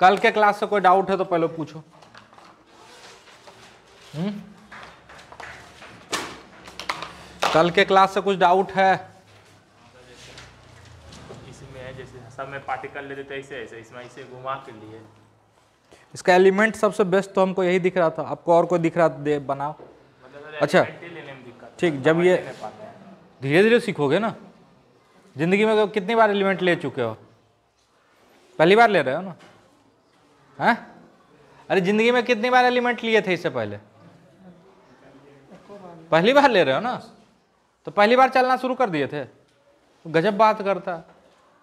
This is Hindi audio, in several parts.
कल के क्लास से कोई डाउट है तो पहले पूछो। कल के क्लास से कुछ डाउट है? इसमें है जैसे सब में पार्टिकल ले देते ऐसे ऐसे, इसमें इसे घुमा के लिए इसका एलिमेंट सबसे बेस्ट तो हमको यही दिख रहा था, आपको और कोई दिख रहा दे बनाओ। अच्छा ठीक, जब ये धीरे धीरे सीखोगे ना, जिंदगी में कितनी बार एलिमेंट ले चुके हो? पहली बार ले रहे हो ना? हैं? अरे जिंदगी में कितनी बार एलिमेंट लिए थे इससे पहले? पहली बार ले रहे हो ना? तो पहली बार चलना शुरू कर दिए थे? तो गजब बात करता है,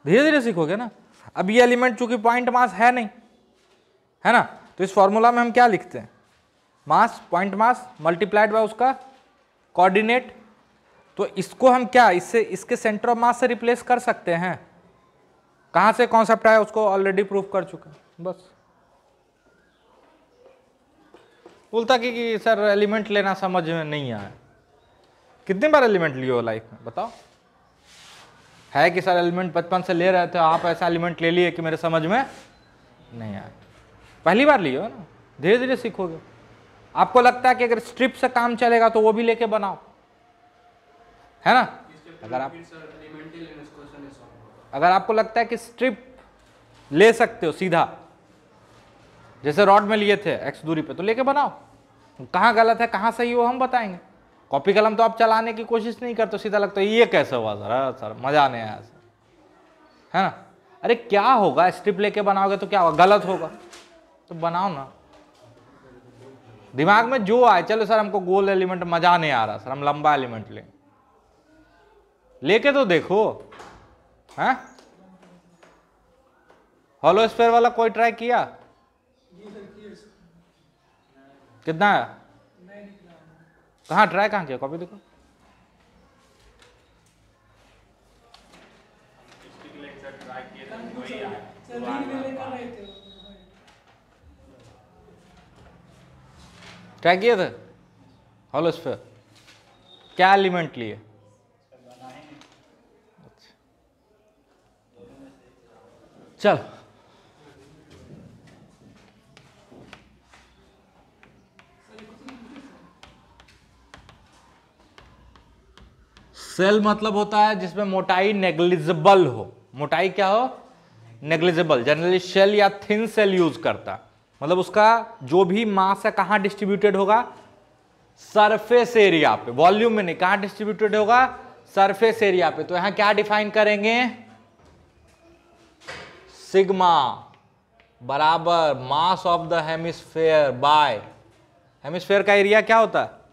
धीरे धीरे सीखोगे ना। अब ये एलिमेंट चूंकि पॉइंट मास है नहीं, है ना, तो इस फॉर्मूला में हम क्या लिखते हैं? मास, पॉइंट मास मल्टीप्लाइड बाय उसका कोऑर्डिनेट। तो इसको हम क्या इससे इसके सेंटर ऑफ मास से रिप्लेस कर सकते हैं। कहां से कॉन्सेप्ट आया उसको ऑलरेडी प्रूफ कर चुका, बस। बोलता कि सर एलिमेंट लेना समझ में नहीं आया। कितनी बार एलिमेंट लिए हो लाइफ में, बताओ? है कि सर एलिमेंट बचपन से ले रहे थे, आप ऐसा एलिमेंट ले लिए कि मेरे समझ में नहीं आया? पहली बार लिए हो ना, धीरे धीरे सीखोगे। आपको लगता है कि अगर स्ट्रिप से काम चलेगा तो वो भी लेके बनाओ, है ना? अगर आपको लगता है कि स्ट्रिप ले सकते हो सीधा, जैसे रॉड में लिए थे x दूरी पे, तो लेके बनाओ। कहाँ गलत है कहाँ सही हो हम बताएंगे। कॉपी कलम तो आप चलाने की कोशिश नहीं करते, सीधा लगता है ये कैसे हुआ सर मजा नहीं आया सर, है ना? अरे क्या होगा, स्ट्रिप लेके बनाओगे तो क्या होगा? गलत होगा तो बनाओ ना। दिमाग में जो आए, चलो सर हमको गोल एलिमेंट मजा नहीं आ रहा सर, हम लंबा एलिमेंट लें, लेके तो देखो। हैं? हॉलो स्फीयर वाला कोई ट्राई किया? कितना है? कहाँ ट्राई कहाँ किया? कॉपी देखो। ट्राई किए थे हॉलो स्फीयर? क्या एलिमेंट लिए? चल सेल मतलब होता है जिसमें मोटाई नेग्लिजिबल हो। मोटाई क्या हो? नेग्लिजिबल। जनरली शेल या थिन सेल यूज करता, मतलब उसका जो भी मास है कहां डिस्ट्रीब्यूटेड होगा? सरफेस एरिया पे, वॉल्यूम में नहीं। कहां डिस्ट्रीब्यूटेड होगा? सरफेस एरिया पे। तो यहां क्या डिफाइन करेंगे? सिग्मा बराबर mass of the hemisphere by, hemisphere का एरिया क्या होता है?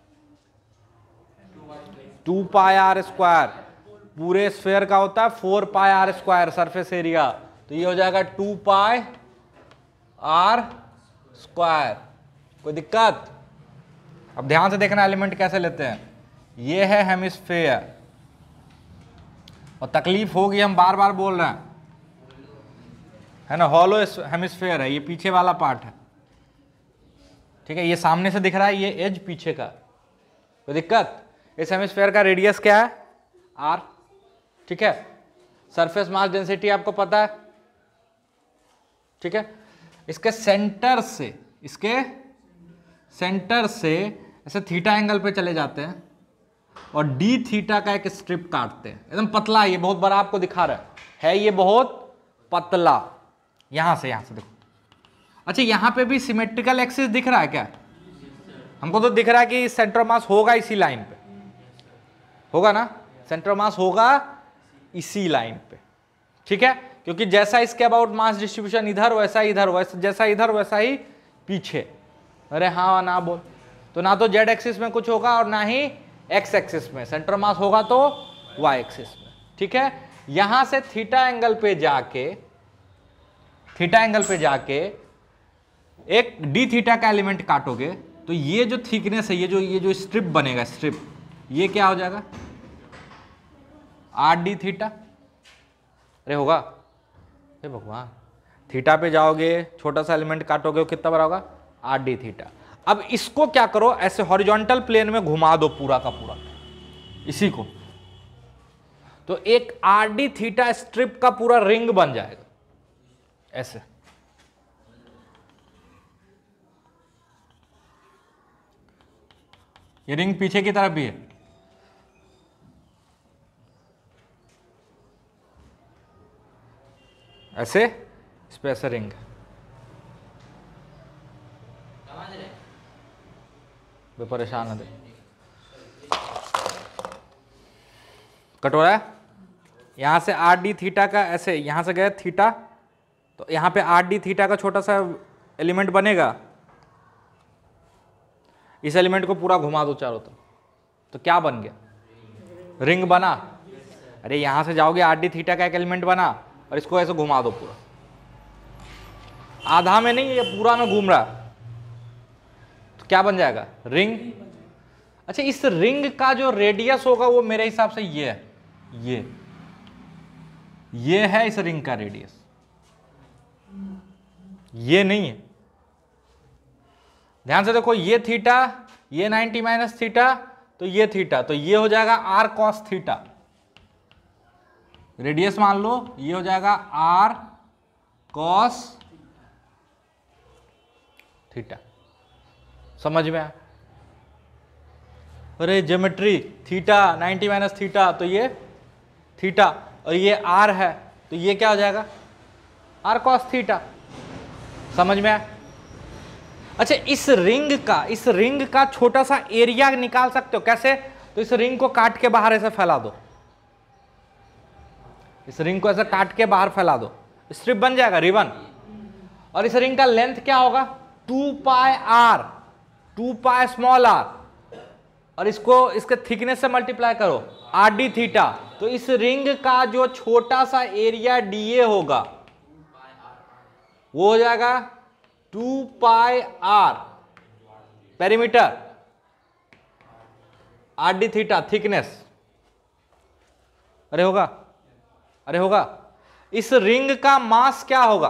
2 पाई आर स्क्वायर। पूरे स्फेयर का होता है 4 pi R square surface area. तो ये हो जाएगा 2 पाई आर स्क्वायर। कोई दिक्कत? अब ध्यान से देखना एलिमेंट कैसे लेते हैं। ये है हेमिस्फेयर, और तकलीफ होगी हम बार बार बोल रहे हैं, है ना? हॉलो हेमिस्फेयर है, ये पीछे वाला पार्ट है, ठीक है? ये सामने से दिख रहा है, ये एज पीछे का। कोई दिक्कत? इस हेमिस्फेयर का रेडियस क्या है? r, ठीक है? सरफेस मास डेंसिटी आपको पता है, ठीक है? इसके सेंटर से ऐसे थीटा एंगल पे चले जाते हैं और डी थीटा का एक स्ट्रिप काटते हैं, एकदम पतला। ये बहुत बड़ा आपको दिखा रहा है ये बहुत पतला। यहां से देखो। अच्छा, यहां पे भी सिमेट्रिकल एक्सिस दिख रहा है क्या? हमको तो दिख रहा है कि सेंटर ऑफ मास होगा इसी लाइन पे, होगा ना? सेंटर ऑफ मास होगा इसी लाइन पे, ठीक है? क्योंकि जैसा इसके अबाउट मास डिस्ट्रीब्यूशन इधर वैसा इधर, वैसा जैसा इधर वैसा ही पीछे। अरे हाँ ना बोल, तो ना तो जेड एक्सिस में कुछ होगा और ना ही एक्स एक्सिस में। सेंटर ऑफ मास होगा तो वाई एक्सिस में, ठीक है? यहां से थीटा एंगल पे जाके एक डी थीटा का एलिमेंट काटोगे तो ये जो थिकनेस है, ये जो स्ट्रिप बनेगा, स्ट्रिप, ये क्या हो जाएगा? Are D theta. अरे होगा? हे भगवान, थीटा पे जाओगे, छोटा सा एलिमेंट काटोगे, कितना बड़ा होगा? Are D theta. अब इसको क्या करो, ऐसे हॉरिजॉन्टल प्लेन में घुमा दो पूरा का पूरा इसी को, तो एक आर डी थीटा स्ट्रिप का पूरा रिंग बन जाएगा ऐसे। ये रिंग पीछे की तरफ भी है, ऐसे इस पे ऐसे रिंग परेशान है। कट हो रहा है, यहां से आर डी थीटा का ऐसे, यहां से गए थीटा, तो यहां पे आर डी थीटा का छोटा सा एलिमेंट बनेगा। इस एलिमेंट को पूरा घुमा दो चारों तरफ, तो क्या बन गया? रिंग बना। अरे यहां से जाओगे आर डी थीटा का एक एलिमेंट बना, और इसको ऐसे घुमा दो पूरा, आधा में नहीं, ये पूरा में घूम रहा, तो क्या बन जाएगा? रिंग। अच्छा, इस रिंग का जो रेडियस होगा वो मेरे हिसाब से ये है, ये है इस रिंग का रेडियस, ये नहीं है। ध्यान से देखो, ये थीटा, ये 90 माइनस थीटा, तो ये थीटा, तो ये हो जाएगा आर कॉस थीटा। रेडियस मान लो, ये हो जाएगा आर कॉस थीटा। समझ में आया? अरे ज्योमेट्री, थीटा 90 माइनस थीटा, तो ये थीटा, और ये आर है, तो ये क्या हो जाएगा? R cos theta. समझ में आया? अच्छा, इस रिंग का छोटा सा एरिया निकाल सकते हो, कैसे? तो इस रिंग को काट के बाहर ऐसे फैला दो, इस रिंग को ऐसे काट के बाहर फैला दो, स्ट्रिप बन जाएगा, रिबन। और इस रिंग का लेंथ क्या होगा? 2 pi are, 2 pi small are, और इसको इसके थिकनेस से मल्टीप्लाई करो, आर डी थीटा। तो इस रिंग का जो छोटा सा एरिया डीए होगा वो हो जाएगा 2 pi R perimeter, R D theta thickness. अरे होगा, अरे होगा। इस रिंग का मास क्या होगा?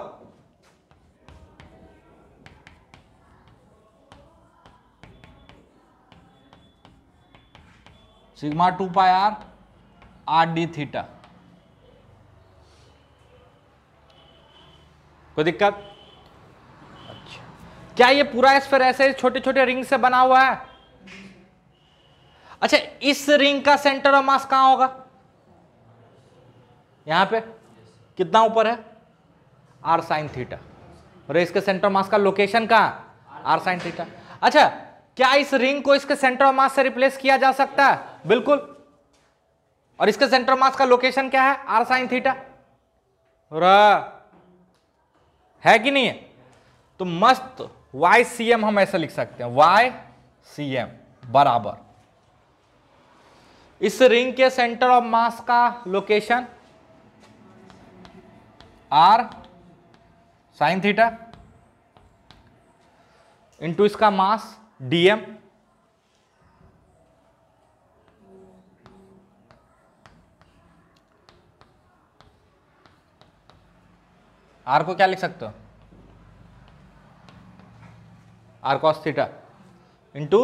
Sigma 2 pi R, R D theta. कोई दिक्कत? अच्छा, क्या ये पूरा स्फीयर ऐसे छोटे छोटे रिंग से बना हुआ है? अच्छा, इस रिंग का सेंटर ऑफ मास कहां होगा? यहां पे कितना ऊपर है? R sine theta. और इसके सेंटर ऑफ मास का लोकेशन कहां? R sine theta. अच्छा, क्या इस रिंग को इसके सेंटर ऑफ मास से रिप्लेस किया जा सकता है? बिल्कुल। और इसके सेंटर ऑफ मास का लोकेशन क्या है? R sine theta. है कि नहीं है? तो मस्त वाई सी एम हम ऐसे लिख सकते हैं, वाई सी एम बराबर इस रिंग के सेंटर ऑफ मास का location R sine theta into इसका मास डीएम। आर को क्या लिख सकते हो? R cos theta into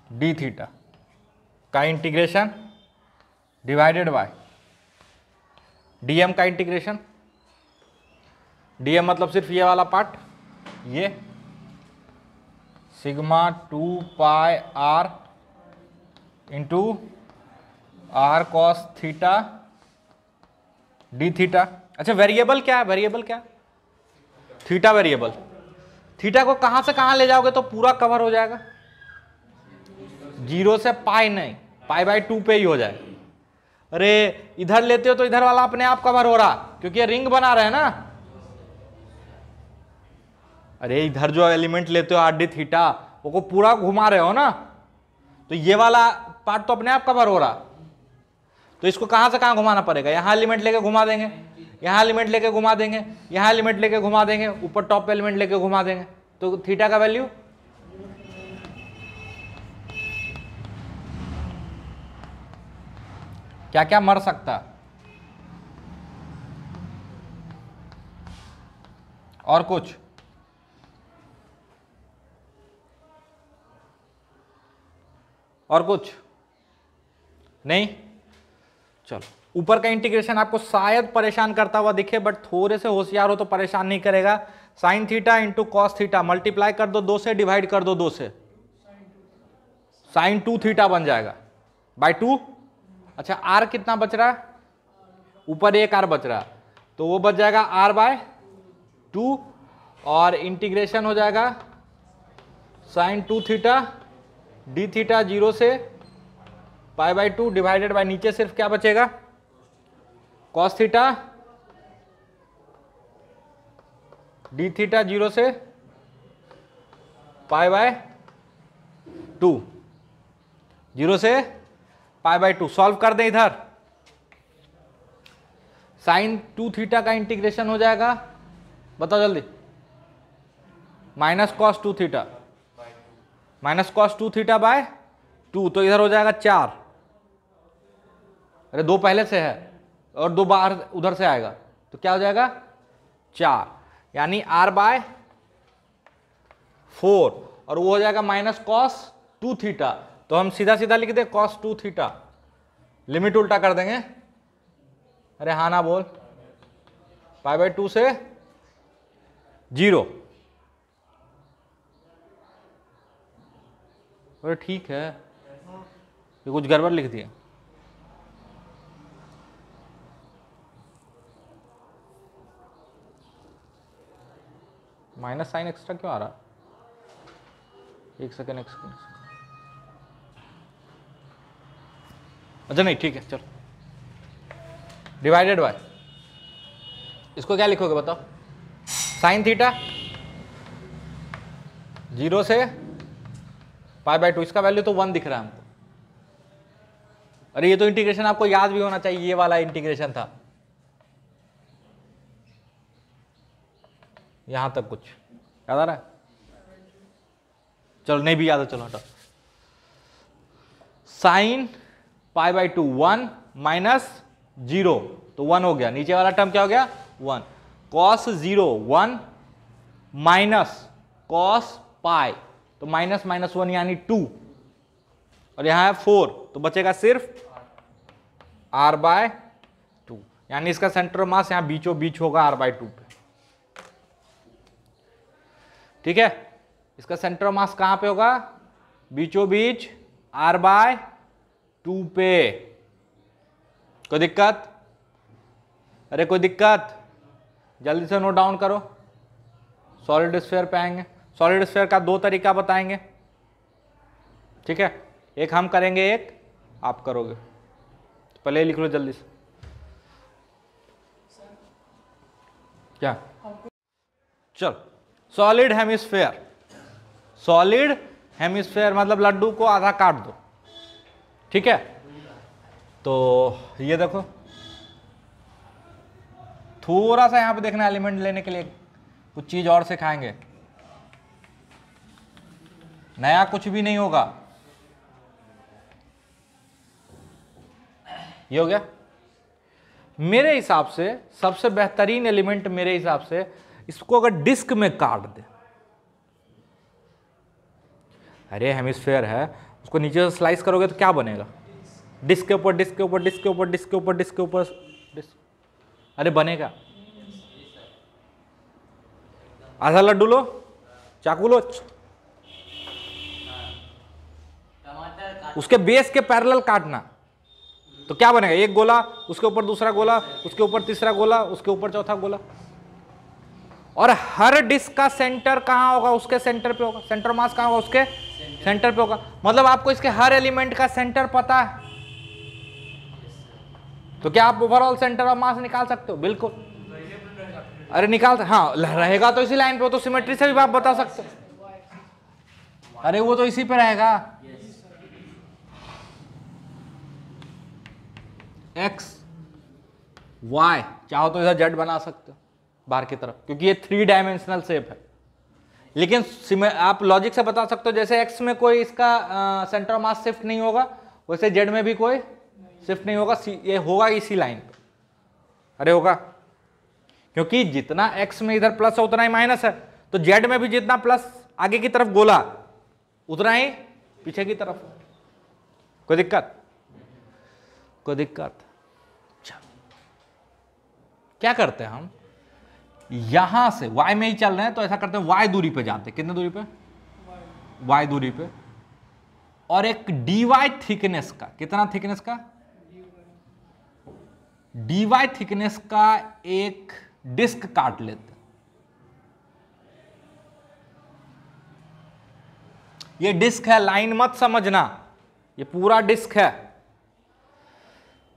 D theta का इंटीग्रेशन डिवाइडेड बाय डीएम का इंटीग्रेशन। डीएम मतलब सिर्फ ये वाला पार्ट, ये sigma 2 pi R into R cos theta D theta. अच्छा, वेरिएबल क्या है? वेरिएबल क्या? Theta variable. थीटा को कहां से कहां ले जाओगे तो पूरा कवर हो जाएगा? 0 से पाई नहीं, पाई बाई 2 पे ही हो जाएगा। अरे इधर लेते हो तो इधर वाला अपने आप कवर हो रहा, क्योंकि ये रिंग बना रहे हैं ना। अरे इधर जो एलिमेंट लेते हो आर डी थीटा, वो को पूरा घुमा रहे हो ना, तो ये वाला पार्ट तो अपने आप कवर हो रहा। तो इसको कहां से कहां घुमाना पड़ेगा? यहां एलिमेंट लेके घुमा देंगे, यहां एलिमेंट लेके घुमा देंगे, यहां एलिमेंट लेके घुमा देंगे, ऊपर टॉप एलिमेंट लेके घुमा देंगे, तो थीटा का वैल्यू क्या क्या मर सकता है? और कुछ? और कुछ नहीं? चलो, ऊपर का इंटीग्रेशन आपको शायद परेशान करता हुआ दिखे, बट थोड़े से होशियार हो तो परेशान नहीं करेगा। Sign theta into cos theta multiply कर दो 2 से, डिवाइड कर दो 2 से। साइन 2 थीटा बन जाएगा बाय 2। अच्छा आर कितना बच रहा है, ऊपर एक आर बच रहा है, तो वो बच जाएगा आर बाय 2 और इंटीग्रेशन हो जाएगा साइन 2 थीटा डी थीटा 0 से पाई बाय 2 डिवाइडेड बाय नीचे सिर्फ क्या बचेगा कॉस थीटा डी थीटा 0 से पाई बाय 2, 0 से पाई बाय 2। सॉल्व कर दें इधर, साइन 2 थीटा का इंटीग्रेशन हो जाएगा, बताओ जल्दी, minus cos 2 theta, minus cos 2 theta by 2, तो इधर हो जाएगा 4, अरे 2 पहले से है और 2 बाहर उधर से आएगा, तो क्या हो जाएगा 4, यानी r बाय 4 और वो हो जाएगा माइनस कॉस 2 थीटा। तो हम सीधा सीधा लिख दे कॉस 2 थीटा, लिमिट उल्टा कर देंगे, अरे हाँ ना बोल, पाई बाय 2 से 0। अरे ठीक है, ये कुछ गड़बड़ लिख दिया। माइनस साइन एक्स्ट्रा क्यों आ रहा, एक सेकेंड। अच्छा नहीं ठीक है चलो, डिवाइडेड बाय, इसको क्या लिखोगे बताओ, साइन थीटा 0 से पाई बाय 2, इसका वैल्यू तो 1 दिख रहा है हमको। अरे ये तो इंटीग्रेशन आपको याद भी होना चाहिए, ये वाला इंटीग्रेशन था, यहां तक कुछ याद आ रहा है, चलो नहीं भी याद है, चलो हटाओ। साइन पाई बाय 2 1 माइनस 0, तो 1 हो गया, नीचे वाला टर्म क्या हो गया 1, कॉस 0 1 माइनस कॉस पाई, तो माइनस माइनस 1 यानी 2, और यहां है 4, तो बचेगा सिर्फ r बाय 2, यानी इसका सेंटर मास यहां बीचों बीच होगा r बाय 2 पे। ठीक है, इसका सेंटर मास कहां पे होगा, बीचों बीच r बाय 2 पे। कोई दिक्कत, अरे कोई दिक्कत, जल्दी से नोट डाउन करो। सॉलिड स्फीयर पे आएंगे, सॉलिड स्फीयर का 2 तरीका बताएंगे, ठीक है, एक हम करेंगे एक आप करोगे, तो पहले लिख लो जल्दी से। क्या, चल सॉलिड हेमिस्फीयर, सॉलिड हेमिस्फीयर मतलब लड्डू को आधा काट दो, ठीक है। तो ये देखो, थोड़ा सा यहां पे देखना, एलिमेंट लेने के लिए कुछ चीज और सिखाएंगे, नया कुछ भी नहीं होगा। ये हो गया, मेरे हिसाब से सबसे बेहतरीन एलिमेंट, मेरे हिसाब से इसको अगर डिस्क में काट दे, अरे हेमिस्फीयर है, उसको नीचे से स्लाइस करोगे तो क्या बनेगा, डिस्क के ऊपर डिस्क के ऊपर डिस्क के ऊपर डिस्क के ऊपर डिस्क के ऊपर डिस्क, अरे बनेगा। आधा लड्डू लो, चाकू लो, उसके बेस के पैरेलल काटना, तो क्या बनेगा, एक गोला, उसके ऊपर दूसरा गोला, उसके ऊपर तीसरा गोला, उसके ऊपर चौथा गोला, और हर डिस्क का सेंटर कहां होगा, उसके सेंटर पे होगा, सेंटर मास कहां होगा, उसके सेंटर पे होगा। मतलब आपको इसके हर एलिमेंट का सेंटर पता है, तो क्या आप ओवरऑल सेंटर ऑफ मास निकाल सकते हो, बिल्कुल, अरे निकाल, हाँ रहेगा तो इसी लाइन पे, तो सिमेट्री से भी आप बता सकते हो, अरे वो तो इसी पे रहेगा, एक्स वाई, चाहो तो इधर जेड बना सकते हो बाहर की तरफ, क्योंकि ये 3 डायमेंशनल शेप है। लेकिन आप लॉजिक से बता सकते हो, जैसे एक्स में कोई इसका सेंटर ऑफ मास शिफ्ट नहीं होगा, वैसे जेड में भी कोई शिफ्ट नहीं होगा, ये होगा इसी लाइन पे, अरे होगा, क्योंकि जितना एक्स में इधर प्लस है उतना ही माइनस है, तो जेड में भी जितना प्लस आगे की तरफ गोला उतना ही पीछे की तरफ। कोई दिक्कत, कोई दिक्कत, क्या करते हैं हम, यहां से y में ही चल रहे हैं, तो ऐसा करते हैं y दूरी पे जाते हैं, कितने दूरी पे, y दूरी पे, और एक dy थिकनेस का, कितना थिकनेस का, dy थिकनेस का एक डिस्क काट लेते। ये डिस्क है, लाइन मत समझना, ये पूरा डिस्क है,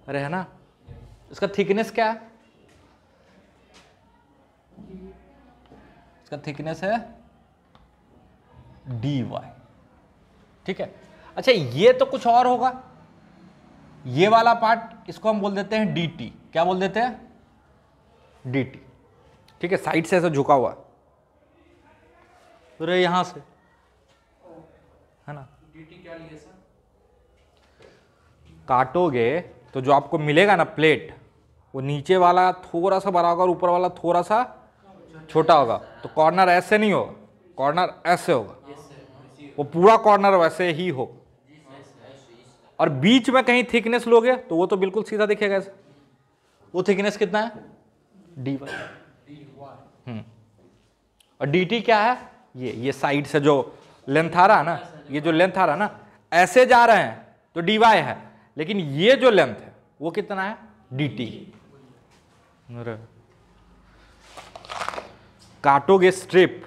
अरे है ना। इसका थिकनेस क्या है, इसका थिकनेस है dy, ठीक है। अच्छा ये तो कुछ और होगा, ये वाला पार्ट इसको हम बोल देते हैं dt, क्या बोल देते हैं, dt, ठीक है। साइड से ऐसा झुका हुआ, अरे यहां से, है ना। dt क्या लिए सर? काटोगे तो जो आपको मिलेगा ना प्लेट, वो नीचे वाला थोड़ा सा बड़ा होगा और ऊपर वाला थोड़ा सा छोटा होगा। तो कॉर्नर ऐसे नहीं होगा, कॉर्नर ऐसे होगा, वो पूरा कॉर्नर वैसे ही हो। और बीच में कहीं थिकनेस लोगे तो वो तो बिल्कुल सीधा दिखेगा ऐसे। वो थिकनेस कितना है, dy। और dt क्या है, ये साइड से जो लेंथ आ रहा है ना, ये जो लेंथ आ रहा है ना, ऐसे जा रहे हैं तो dy है, लेकिन ये जो लेंथ है वो कितना है, dt। काटोगे स्ट्रिप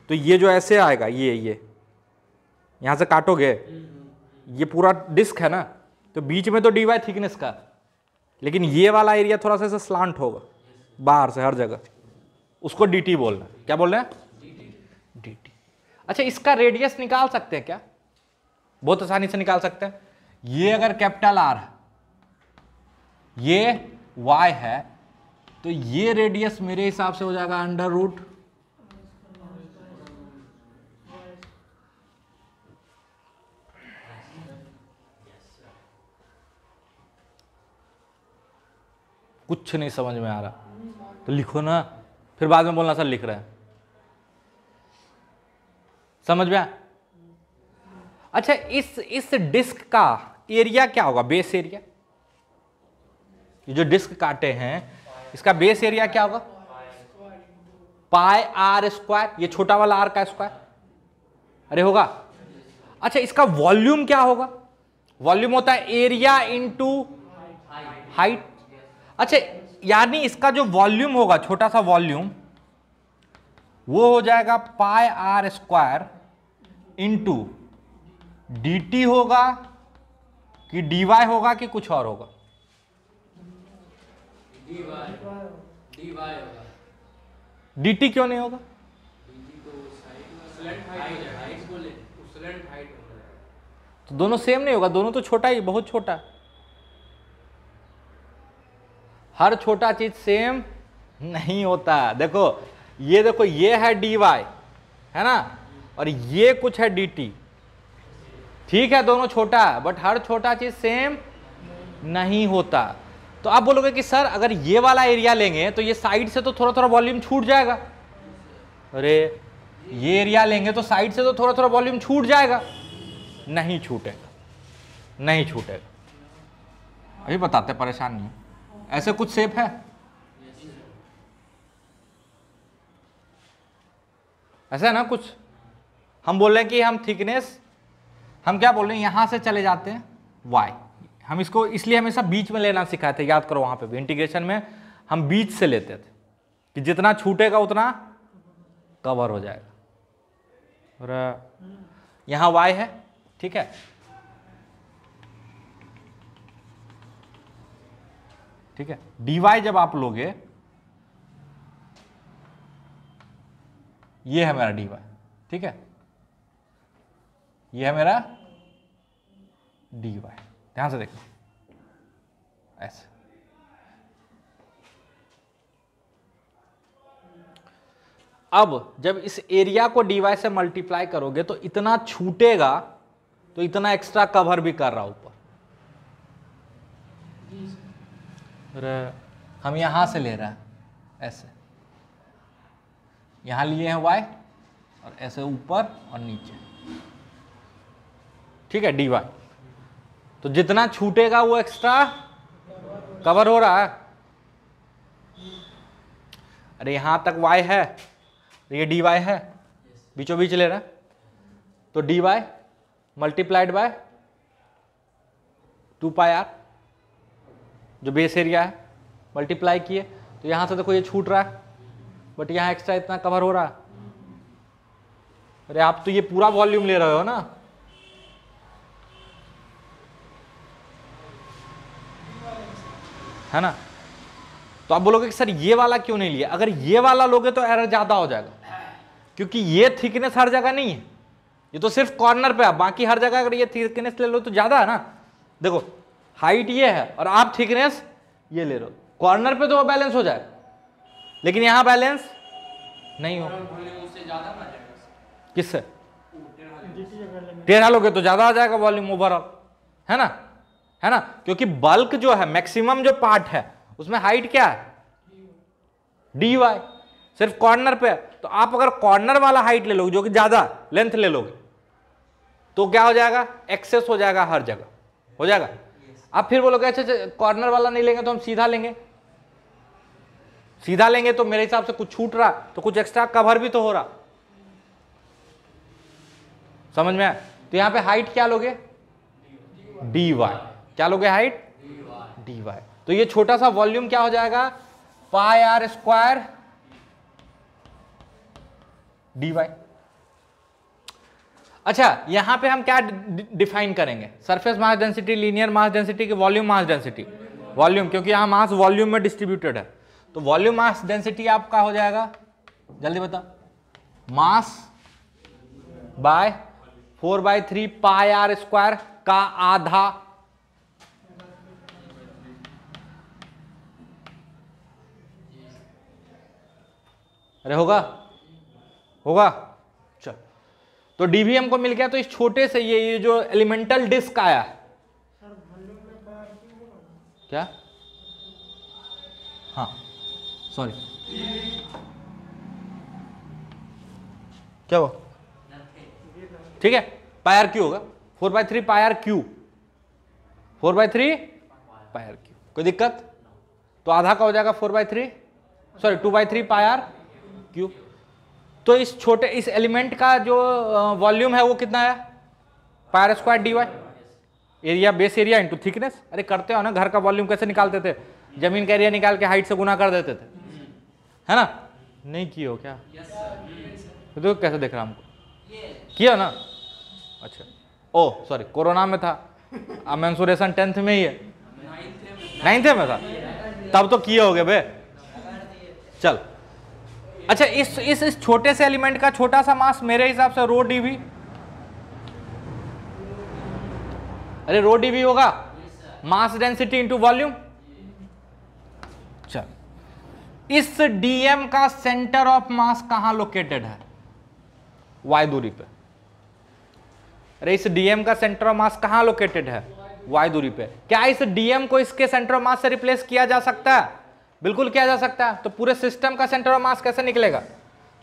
तो ये जो ऐसे आएगा, ये यहां से काटोगे, ये पूरा डिस्क है ना, तो बीच में तो dy थिकनेस का, लेकिन ये वाला एरिया थोड़ा सा स्लांट होगा बाहर से हर जगह, उसको dt बोलना। क्या बोल रहे हैं, dt। अच्छा इसका रेडियस निकाल सकते हैं क्या, बहुत आसानी से निकाल सकते हैं। ये अगर कैपिटल R है, ये y है, तो ये रेडियस मेरे हिसाब से हो जाएगा अंडर रूट कुछ नहीं समझ में आ रहा तो लिखो ना, फिर बाद में बोलना सर लिख रहे हैं, समझ में आया। अच्छा इस डिस्क का एरिया क्या होगा, बेस एरिया, ये जो डिस्क काटे हैं इसका बेस एरिया क्या होगा, पाई आर स्क्वायर, ये छोटा वाला आर का स्क्वायर, अरे होगा। अच्छा इसका वॉल्यूम क्या होगा, वॉल्यूम होता है एरिया इंटू हाइट। अच्छा यानी इसका जो वॉल्यूम होगा, छोटा सा वॉल्यूम, वो हो जाएगा पाई आर स्क्वायर इंटू dt होगा कि dy होगा कि कुछ और होगा, dy होगा। dt क्यों नहीं होगा, dt तो स्लैंट हाइट बोले, स्लैंट हाइट होगा। तो दोनों सेम नहीं होगा, दोनों तो छोटा ही, बहुत छोटा। हर छोटा चीज सेम नहीं होता। देखो ये है dy, है ना, और ये कुछ है dt, ठीक है दोनों छोटा है, बट हर छोटा चीज सेम नहीं होता। तो आप बोलोगे कि सर अगर ये वाला एरिया लेंगे तो ये साइड से तो थोड़ा थोड़ा वॉल्यूम छूट जाएगा, अरे ये एरिया लेंगे तो साइड से तो थोड़ा थोड़ा वॉल्यूम छूट जाएगा, नहीं छूटेगा, नहीं छूटेगा। अभी बताते, परेशान नहीं, ऐसे कुछ शेप है, ऐसा है ना कुछ। हम बोल रहे हैं कि हम थिकनेस, हम क्या बोल रहे हैं, यहां से चले जाते हैं y, हम इसको इसलिए हमेशा बीच में लेना सिखाए थे, याद करो वहां पे भी इंटीग्रेशन में हम बीच से लेते थे कि जितना छूटेगा उतना कवर हो जाएगा। और यहां y है, ठीक है, ठीक है। dy जब आप लोगे, ये है मेरा dy, ठीक है, ये है मेरा dy, ध्यान से देखो ऐसे। अब जब इस एरिया को dy से मल्टीप्लाई करोगे तो इतना छूटेगा, तो इतना एक्स्ट्रा कवर भी कर रहा ऊपर। हम यहां से ले रहे हैं ऐसे, यहां लिए हैं y और ऐसे ऊपर और नीचे, ठीक है, dy। तो जितना छूटेगा वो एक्स्ट्रा कवर हो रहा है। अरे यहां तक y है, ये dy है, बीचों बीच ले रहा है, तो dy multiplied by 2 pi R, जो बेस एरिया है, मल्टीप्लाई किए तो यहां से देखो ये छूट रहा है, बट यहां एक्स्ट्रा इतना कवर हो रहा है। अरे आप तो ये पूरा वॉल्यूम ले रहे हो ना, है ना? तो आप बोलोगे कि सर ये वाला क्यों नहीं लिया? अगर ये वाला लोगे तो एरर ज्यादा हो जाएगा, क्योंकि ये थिकनेस हर जगह नहीं है, ये तो सिर्फ कॉर्नर पे है, बाकी हर जगह अगर ये थिकनेस ले लो तो ज्यादा है ना। देखो हाइट ये है और आप थिकनेस ये ले रहे हो, कॉर्नर पे तो वो बैलेंस हो जाए, लेकिन यहां बैलेंस नहीं हो। किससे? टेढ़ा लोगे तो ज्यादा आ जाएगा वॉल्यूम ओवरऑल, है ना? है ना? क्योंकि बल्क जो है, मैक्सिमम जो पार्ट है उसमें हाइट क्या है? dy, सिर्फ कॉर्नर पे है। तो आप अगर कॉर्नर वाला हाइट ले लोगे, जो कि ज्यादा लेंथ ले लोगे, तो क्या हो जाएगा? एक्सेस हो जाएगा हर जगह, हो जाएगा। आप फिर बोलोगे अच्छा कॉर्नर वाला नहीं लेंगे तो हम सीधा लेंगे, सीधा लेंगे तो मेरे हिसाब से कुछ छूट रहा, तो कुछ एक्स्ट्रा कवर भी तो हो रहा, समझ में आया? तो यहां पे हाइट क्या लोगे? dy, क्या लोगे हाइट? dy। तो ये छोटा सा वॉल्यूम क्या हो जाएगा? पाई आर स्क्वायर dy। अच्छा यहां पे हम क्या डिफाइन करेंगे? Surface mass density, linear mass density की वॉल्यूम मास डेंसिटी? वॉल्यूम, क्योंकि यहां मास वॉल्यूम में डिस्ट्रीब्यूटेड है, तो वॉल्यूम मास डेंसिटी आपका हो जाएगा, जल्दी बता, mass by 4/3 pi R square का आधा। अरे होगा, होगा, चल। तो डीवी हमको मिल गया। तो इस छोटे से ये जो एलिमेंटल डिस्क आया, क्या? हाँ सॉरी, क्या हुआ? ठीक है, पाई आर क्यू होगा, 4/3 pi R cube, 4/3 pi R cube. कोई दिक्कत? तो आधा का हो जाएगा 4/3, सॉरी 2/3 पाई आर क्यू। तो इस छोटे, इस एलिमेंट का जो वॉल्यूम है वो कितना है? Pi R square dy, area base area into thickness. अरे करते हो ना, घर का वॉल्यूम कैसे निकालते थे? जमीन का एरिया निकाल के हाइट से गुना कर देते थे, है ना? नहीं किए हो क्या? तो कैसे देख रहा हमको? किया ना? अच्छा, ओ सॉरी, कोरोना में था, अब मेंसुरेशन 10th में ही है, 9th में था, तब तो किए होगे बे। चल अच्छा, इस छोटे से एलिमेंट का छोटा सा मास मेरे हिसाब से रो डीवी, अरे रो डीवी होगा, मास डेंसिटी इंटू वॉल्यूम। चल, इस डीएम का सेंटर ऑफ मास कहां लोकेटेड है? y दूरी पे। अरे इस डीएम का सेंटर ऑफ मास कहां लोकेटेड है? y दूरी पे। क्या इस डीएम को इसके सेंटर ऑफ मास से रिप्लेस किया जा सकता है? बिल्कुल किया जा सकता है। तो पूरे सिस्टम का सेंटर ऑफ मास कैसे निकलेगा?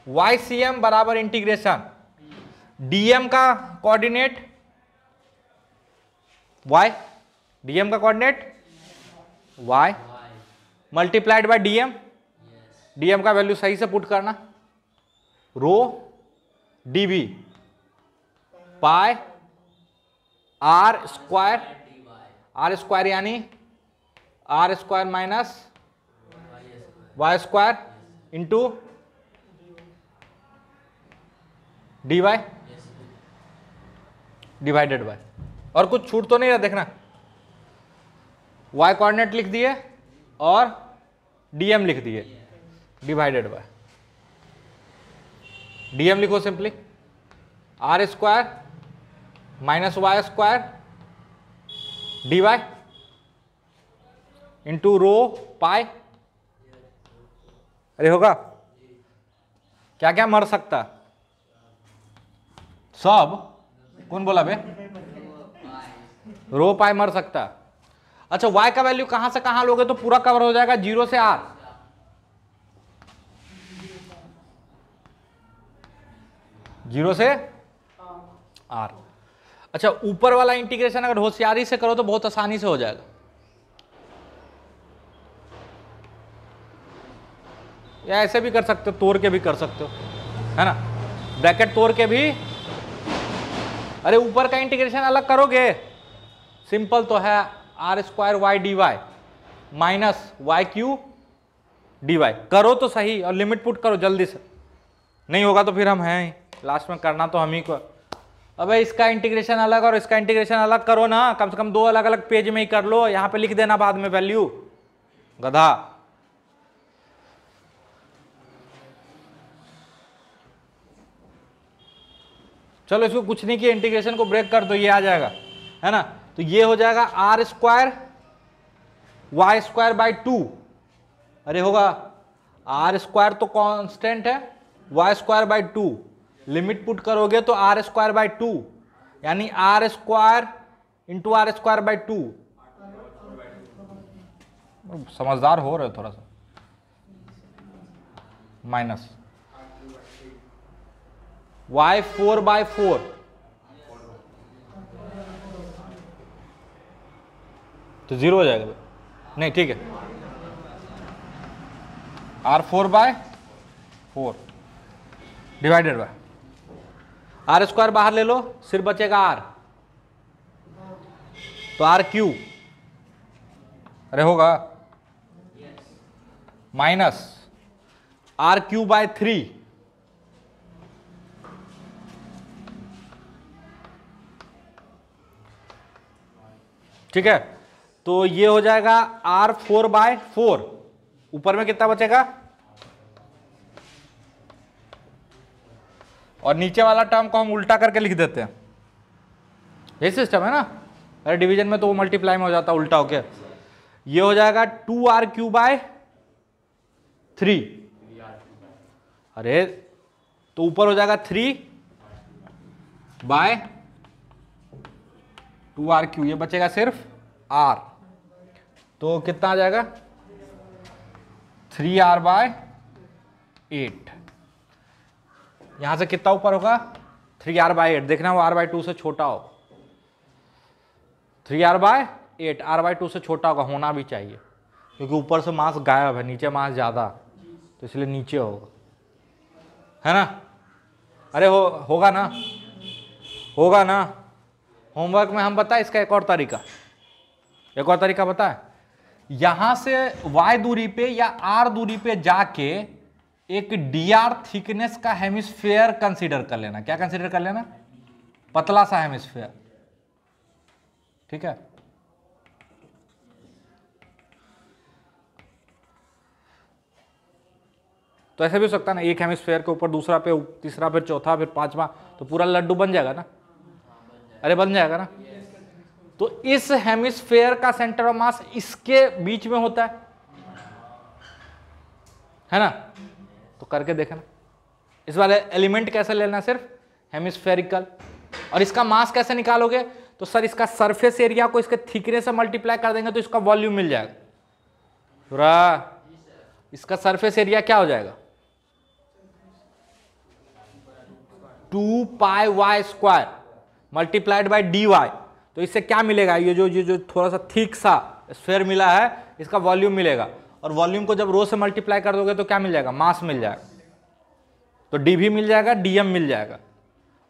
YCM बराबर इंटीग्रेशन डीएम का कोऑर्डिनेट y, डीएम का coordinate y multiplied by DM, DM का वैल्यू सही से पुट करना, rho DV pi R square, R square यानी R square minus Y square into D Y divided by, और कुछ छूट तो नहीं रहा देखना, y कोऑर्डिनेट लिख दिए और dm लिख दिए, डिवाइडेड बाय dm लिखो simply, R square minus Y square D Y into rho pi. अरे होगा क्या क्या मर सकता? सब कौन बोला बे? रो पाई मर सकता। अच्छा y का वैल्यू कहां से कहां लोगे तो पूरा कवर हो जाएगा? 0 से r, जीरो से r। अच्छा ऊपर वाला इंटीग्रेशन अगर होशियारी से करो तो बहुत आसानी से हो जाएगा। या ऐसे भी कर सकते हो, तोड़ के भी कर सकते हो, है ना? ब्रैकेट तोड़ के भी अरे ऊपर का इंटीग्रेशन अलग करोगे, सिंपल तो है, R square Y D Y minus Y cube D Y. करो तो सही और लिमिट पुट करो जल्दी से, नहीं होगा तो फिर हम हैं लास्ट में, करना तो हम ही को। अबे इसका इंटीग्रेशन अलग और इसका इंटीग्रेशन अलग करो ना, कम से कम 2 अलग अलग पेज में ही कर लो, यहां पे लिख देना बाद में वैल्यू, गधा। चलो इसको कुछ नहीं किया, इंटीग्रेशन को ब्रेक कर दो, ये आ जाएगा, है ना। तो ये हो जाएगा R square Y square by 2, अरे होगा आर स्क्वायर तो कांस्टेंट है, Y square by 2, limit put करोगे तो आर स्क्वायर बाई 2, यानी R square into R square by 2। समझदार हो रहे हो थोड़ा सा, माइनस y 4/4, तो 0 हो जाएगा, नहीं ठीक है, r 4/4 divided by R square बाहर ले लो, सिर्फ बचेगा r, तो r क्यू, अरे होगा माइनस r क्यू बाय 3, ठीक है। तो ये हो जाएगा r 4/4, ऊपर में कितना बचेगा, और नीचे वाला टर्म को हम उल्टा करके लिख देते हैं, यही सिस्टम है ना। अरे डिवीजन में तो वो मल्टीप्लाई में हो जाता उल्टा होके, ये हो जाएगा 2r3/3, अरे तो ऊपर हो जाएगा 3/2r3, ये बचेगा सिर्फ r, तो कितना आ जाएगा 3r/8, यहां से कितना ऊपर होगा 3r/8, देखना वो r/2 से छोटा हो, 3r/8 r/2 से छोटा होगा, होना भी चाहिए क्योंकि ऊपर से मास गायब है, नीचे मास ज्यादा, तो इसलिए नीचे होगा, है ना। अरे होगा ना, होगा ना। होमवर्क में हम बताए इसका एक और तरीका बता है, यहां से y दूरी पे या r दूरी पे जाके एक dr थिकनेस का हेमिस्फेयर कंसीडर कर लेना। क्या कंसीडर कर लेना, पतला सा हेमिस्फेयर, ठीक है। तो ऐसे भी हो सकता है ना, एक हेमिस्फेयर के ऊपर दूसरा पे, तीसरा, फिर चौथा, फिर पांचवा, तो पूरा लड्डू बन जाएगा ना, अरे बन जाएगा ना। तो इस हेमिस्फेयर का सेंटर ऑफ मास इसके बीच में होता है ना, तो करके देखना। इस वाले एलिमेंट कैसे लेना, सिर्फ हेमिस्फेरिकल, और इसका मास कैसे निकालोगे, तो सर इसका सरफेस एरिया को इसके थिकनेस से मल्टीप्लाई कर देंगे तो इसका वॉल्यूम मिल जाएगा पूरा। इसका सरफेस एरिया क्या हो जाएगा 2πy² मल्टीप्लाइड बाय dy, तो इससे क्या मिलेगा, ये जो थोड़ा सा थिक सा स्फीयर मिला है, इसका वॉल्यूम मिलेगा, और वॉल्यूम को जब रो से मल्टीप्लाई कर दोगे तो क्या मिल जाएगा, मास मिल जाएगा, तो डी भी मिल जाएगा, डीएम मिल जाएगा,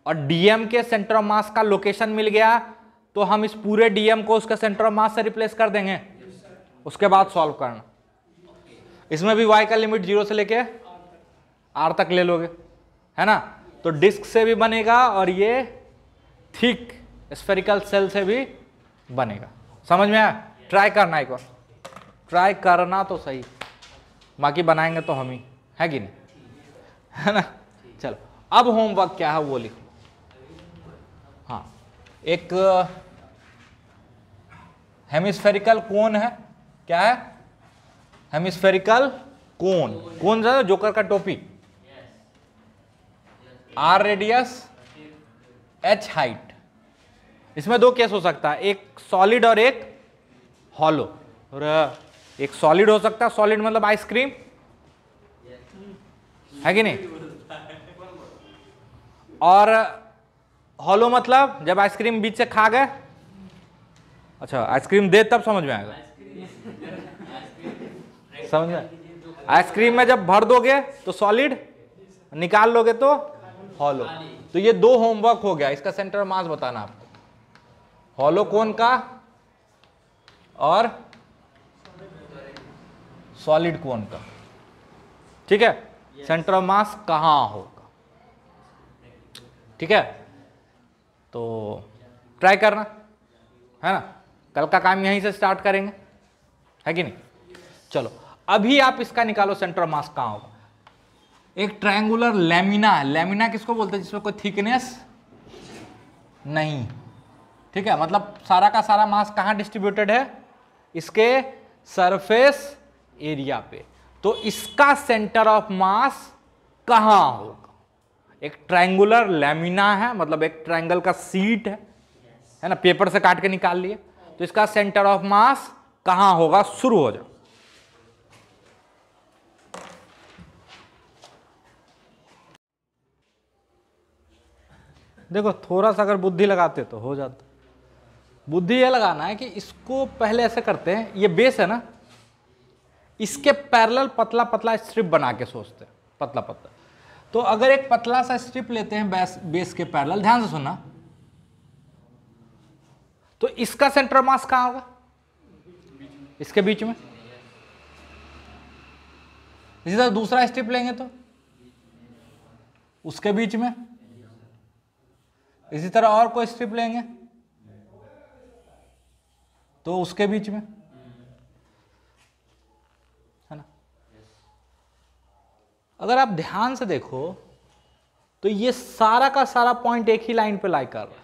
और डीएम के सेंटर ऑफ मास का लोकेशन मिल गया, तो हम इस पूरे डीएम को उसके सेंटर ऑफ मास से रिप्लेस कर देंगे, उसके बाद सॉल्व करना। इसमें भी y का लिमिट 0 से लेके r तक ले लोगे, है ना, तो डिस्क से भी बनेगा और ये थिक स्फेरिकल सेल से भी बनेगा। समझ में आया, ट्राई करना एक बार, ट्राई करना तो सही, बाकी बनाएंगे तो हम ही, है कि नहीं, है ना। चलो अब होमवर्क क्या है वो लिख लो। हाँ, एक हेमिस्फेरिकल कोन है, क्या है, हेमिस्फेरिकल कोन, कोन जो जोकर का टोपी, r रेडियस h हाइट। इसमें 2 केस हो सकता है, एक सॉलिड और एक हॉलो। और एक सॉलिड हो सकता है, सॉलिड मतलब आइसक्रीम, है कि नहीं, और हॉलो मतलब जब आइसक्रीम बीच से खा गए, अच्छा आइसक्रीम दे तब समझ में आएगा, समझ में, आइसक्रीम में जब भर दोगे तो सॉलिड, निकाल लोगे तो हॉलो। तो ये दो होमवर्क हो गया, इसका सेंटर ऑफ मास बताना आपको, हॉलो कोन का और सॉलिड कोन का। ठीक है, सेंटर ऑफ मास कहां होगा, ठीक है। तो ट्राई करना है ना, कल का काम यहीं से स्टार्ट करेंगे, है कि नहीं। चलो अभी आप इसका निकालो सेंटर ऑफ मास कहां होगा। एक ट्रायंगुलर लैमिना है, लैमिना किसको बोलते हैं, जिसमें कोई थिकनेस नहीं, ठीक है, मतलब सारा का सारा मास कहां डिस्ट्रीब्यूटेड है, इसके सरफेस एरिया पे। तो इसका सेंटर ऑफ मास कहां होगा। एक ट्रायंगुलर लैमिना है, मतलब एक ट्रायंगल का सीट है ना, पेपर से काट के निकाल लिए। तो इसका सेंटर ऑफ मास कहां होगा, शुरू हो जाओ। देखो थोड़ा सा अगर बुद्धि लगाते तो हो जाता। बुद्धि यह लगाना है कि इसको पहले ऐसे करते हैं, ये बेस है ना, इसके पैरेलल पतला पतला स्ट्रिप बना के सोचते हैं, पतला पतला। तो अगर एक पतला सा स्ट्रिप लेते हैं बेस के पैरेलल, ध्यान से सुनना, तो इसका सेंटर ऑफ मास कहां होगा, इसके बीच में। इसी तरह दूसरा स्ट्रिप लेंगे तो उसके बीच में, इसी तरह और कोई स्ट्रिप लेंगे तो उसके बीच में, है ना। अगर आप ध्यान से देखो तो ये सारा का सारा पॉइंट एक ही लाइन पे लाई कर रहा है,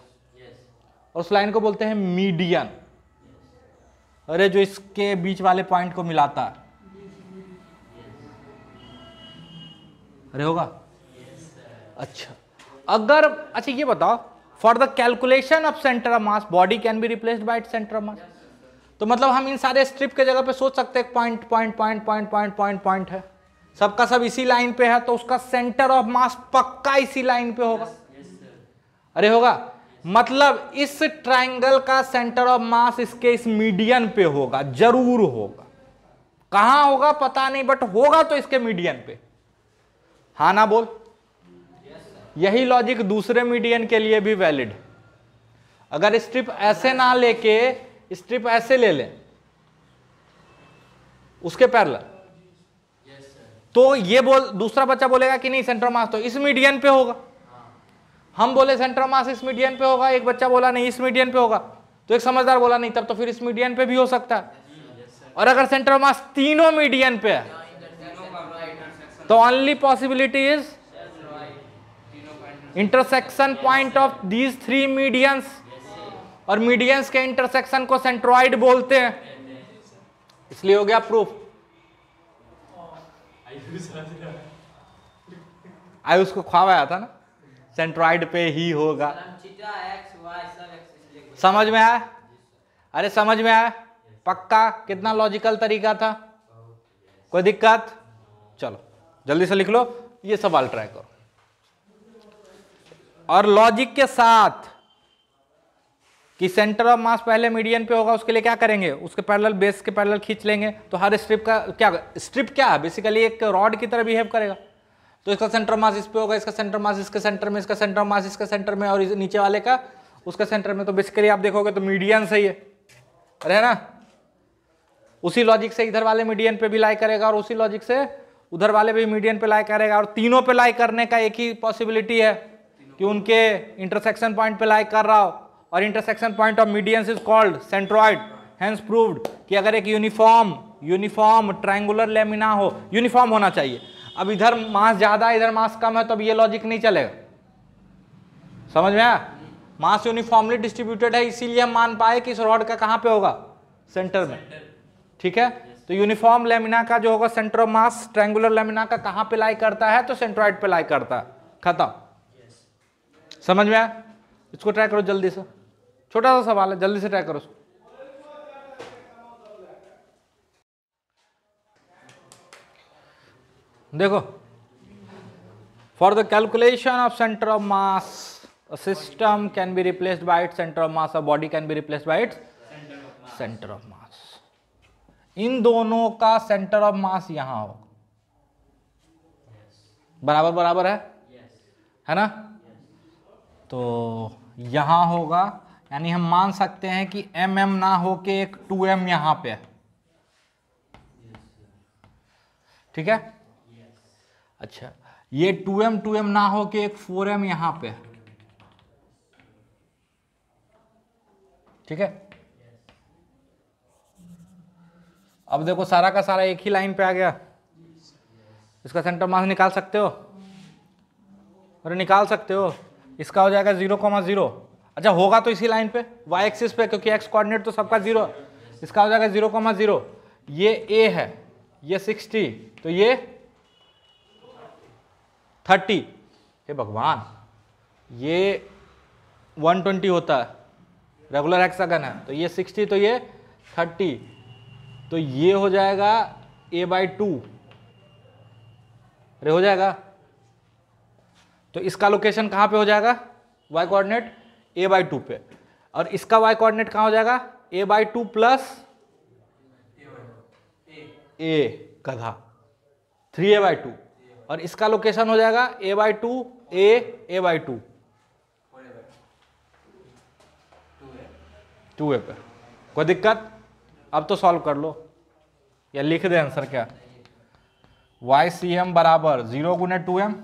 और उस लाइन को बोलते हैं मीडियन। अरे जो इसके बीच वाले पॉइंट को मिलाता है, अरे होगा। अच्छा अगर, अच्छा ये बताओ, for the calculation of centre of mass body can be replaced by its centre of मास। तो मतलब हम इन सारे स्ट्रिप के जगह पे सोच सकते हैं point point point point point point point है, सबका सब इसी लाइन पे है, तो उसका सेंटर ऑफ मास पक्का इसी लाइन पे होगा। अरे होगा, मतलब इस ट्रायंगल का सेंटर ऑफ मास इसके इस मीडियन पे होगा, जरूर होगा। कहां होगा पता नहीं, बट होगा तो इसके मीडियन पे। हाँ ना बोल। यही लॉजिक दूसरे मीडियन के लिए भी वैलिड। अगर स्ट्रिप ऐसे ना लेके स्ट्रिप ऐसे ले लें उसके पैरेलल, तो ये बोल, दूसरा बच्चा बोलेगा कि नहीं सेंटर ऑफ मास तो इस मीडियन पे होगा। हम बोले सेंटर ऑफ मास इस मीडियन पे होगा, एक बच्चा बोला नहीं इस मीडियन पे होगा, तो एक समझदार बोला नहीं तब तो फिर इस मीडियन पे भी हो सकता है। और अगर सेंटर ऑफ मास तीनों मीडियन पे है तो only possibility is intersection point of these three medians, और मीडियंस के इंटरसेक्शन को सेंट्रॉइड बोलते हैं, इसलिए हो गया प्रूफ। आयुष को ख्वाब आया था ना सेंट्रॉइड पे ही होगा। समझ में आया, अरे समझ में आया पक्का, कितना लॉजिकल तरीका था, कोई दिक्कत। चलो जल्दी से लिख लो, ये सवाल ट्राई करो और लॉजिक के साथ कि सेंटर ऑफ मास पहले मीडियन पे होगा, उसके लिए क्या करेंगे, उसके पैरेलल बेस के पैरेलल खींच लेंगे। तो हर स्ट्रिप का क्या, स्ट्रिप क्या है बेसिकली एक रॉड की तरह बिहेव करेगा। तो इसका सेंटर ऑफ मास इस पे होगा, इसका सेंटर मास इसके सेंटर में, इसका सेंटर ऑफ मास इसके सेंटर में, और नीचे वाले का उसके सेंटर में। तो बेसिकली आप देखोगे तो मीडियन सही है, अरे ना। उसी लॉजिक से इधर वाले मीडियन पे भी लाई करेगा और उसी लॉजिक से उधर वाले भी मीडियन पे लाई करेगा, और तीनों पे लाई करने का एक ही पॉसिबिलिटी है कि उनके इंटरसेक्शन पॉइंट पे लाई कर रहा हो, और intersection point of medians is called centroid. Hence proved कि अगर एक यूनिफॉर्म ट्रायंगुलर लेमिना हो, यूनिफॉर्म होना चाहिए। अब इधर मास ज्यादा इधर मास कम है तो अब ये लॉजिक नहीं चलेगा। समझ में आया, मास यूनिफॉर्मली डिस्ट्रीब्यूटेड है, इसीलिए हम मान पाए कि इस रॉड का कहां पे होगा, सेंटर में। ठीक है, तो यूनिफॉर्म लेमिना का जो होगा centre of mass triangular lamina का कहां पे लाई करता है, तो सेंट्रॉइड पे लाई करता है, खत्म। समझ में आया, इसको ट्राई करो जल्दी से, छोटा सा सवाल है, जल्दी से ट्राई करो। देखो, for the calculation of centre of mass a system can be replaced by its center of mass, a body can be replaced by its center of mass। इन दोनों का सेंटर ऑफ मास यहां होगा, बराबर बराबर है, है ना। तो यहां होगा, यानी हम मान सकते हैं कि mm ना हो के एक 2m यहां पे है, ठीक है। अच्छा, ये 2m ना हो के एक 4m यहां पे है, ठीक है। अब देखो सारा का सारा एक ही लाइन पे आ गया। इसका सेंटर मास निकाल सकते हो, अरे निकाल सकते हो। इसका हो जाएगा 0,0। अच्छा, होगा तो इसी लाइन पे y एक्सिस पे, क्योंकि x कोऑर्डिनेट तो सबका 0 है। इसका हो जाएगा 0,0। ये a है, ये 60, तो ये 30। हे भगवान, ये 120 होता है, रेगुलर हेक्सागन है, तो ये 60, तो ये 30, तो ये हो जाएगा a/2। अरे हो जाएगा। तो इसका लोकेशन कहां पे हो जाएगा, y कोऑर्डिनेट a/2 पे, और इसका y कोऑर्डिनेट कहां हो जाएगा, a/2 प्लस a गधा 3a/2, और इसका लोकेशन हो जाएगा a/2 a/2 2a पे। कोई दिक्कत? अब तो सॉल्व कर लो या लिख दे आंसर क्या। YCM बराबर 0 गुने 2m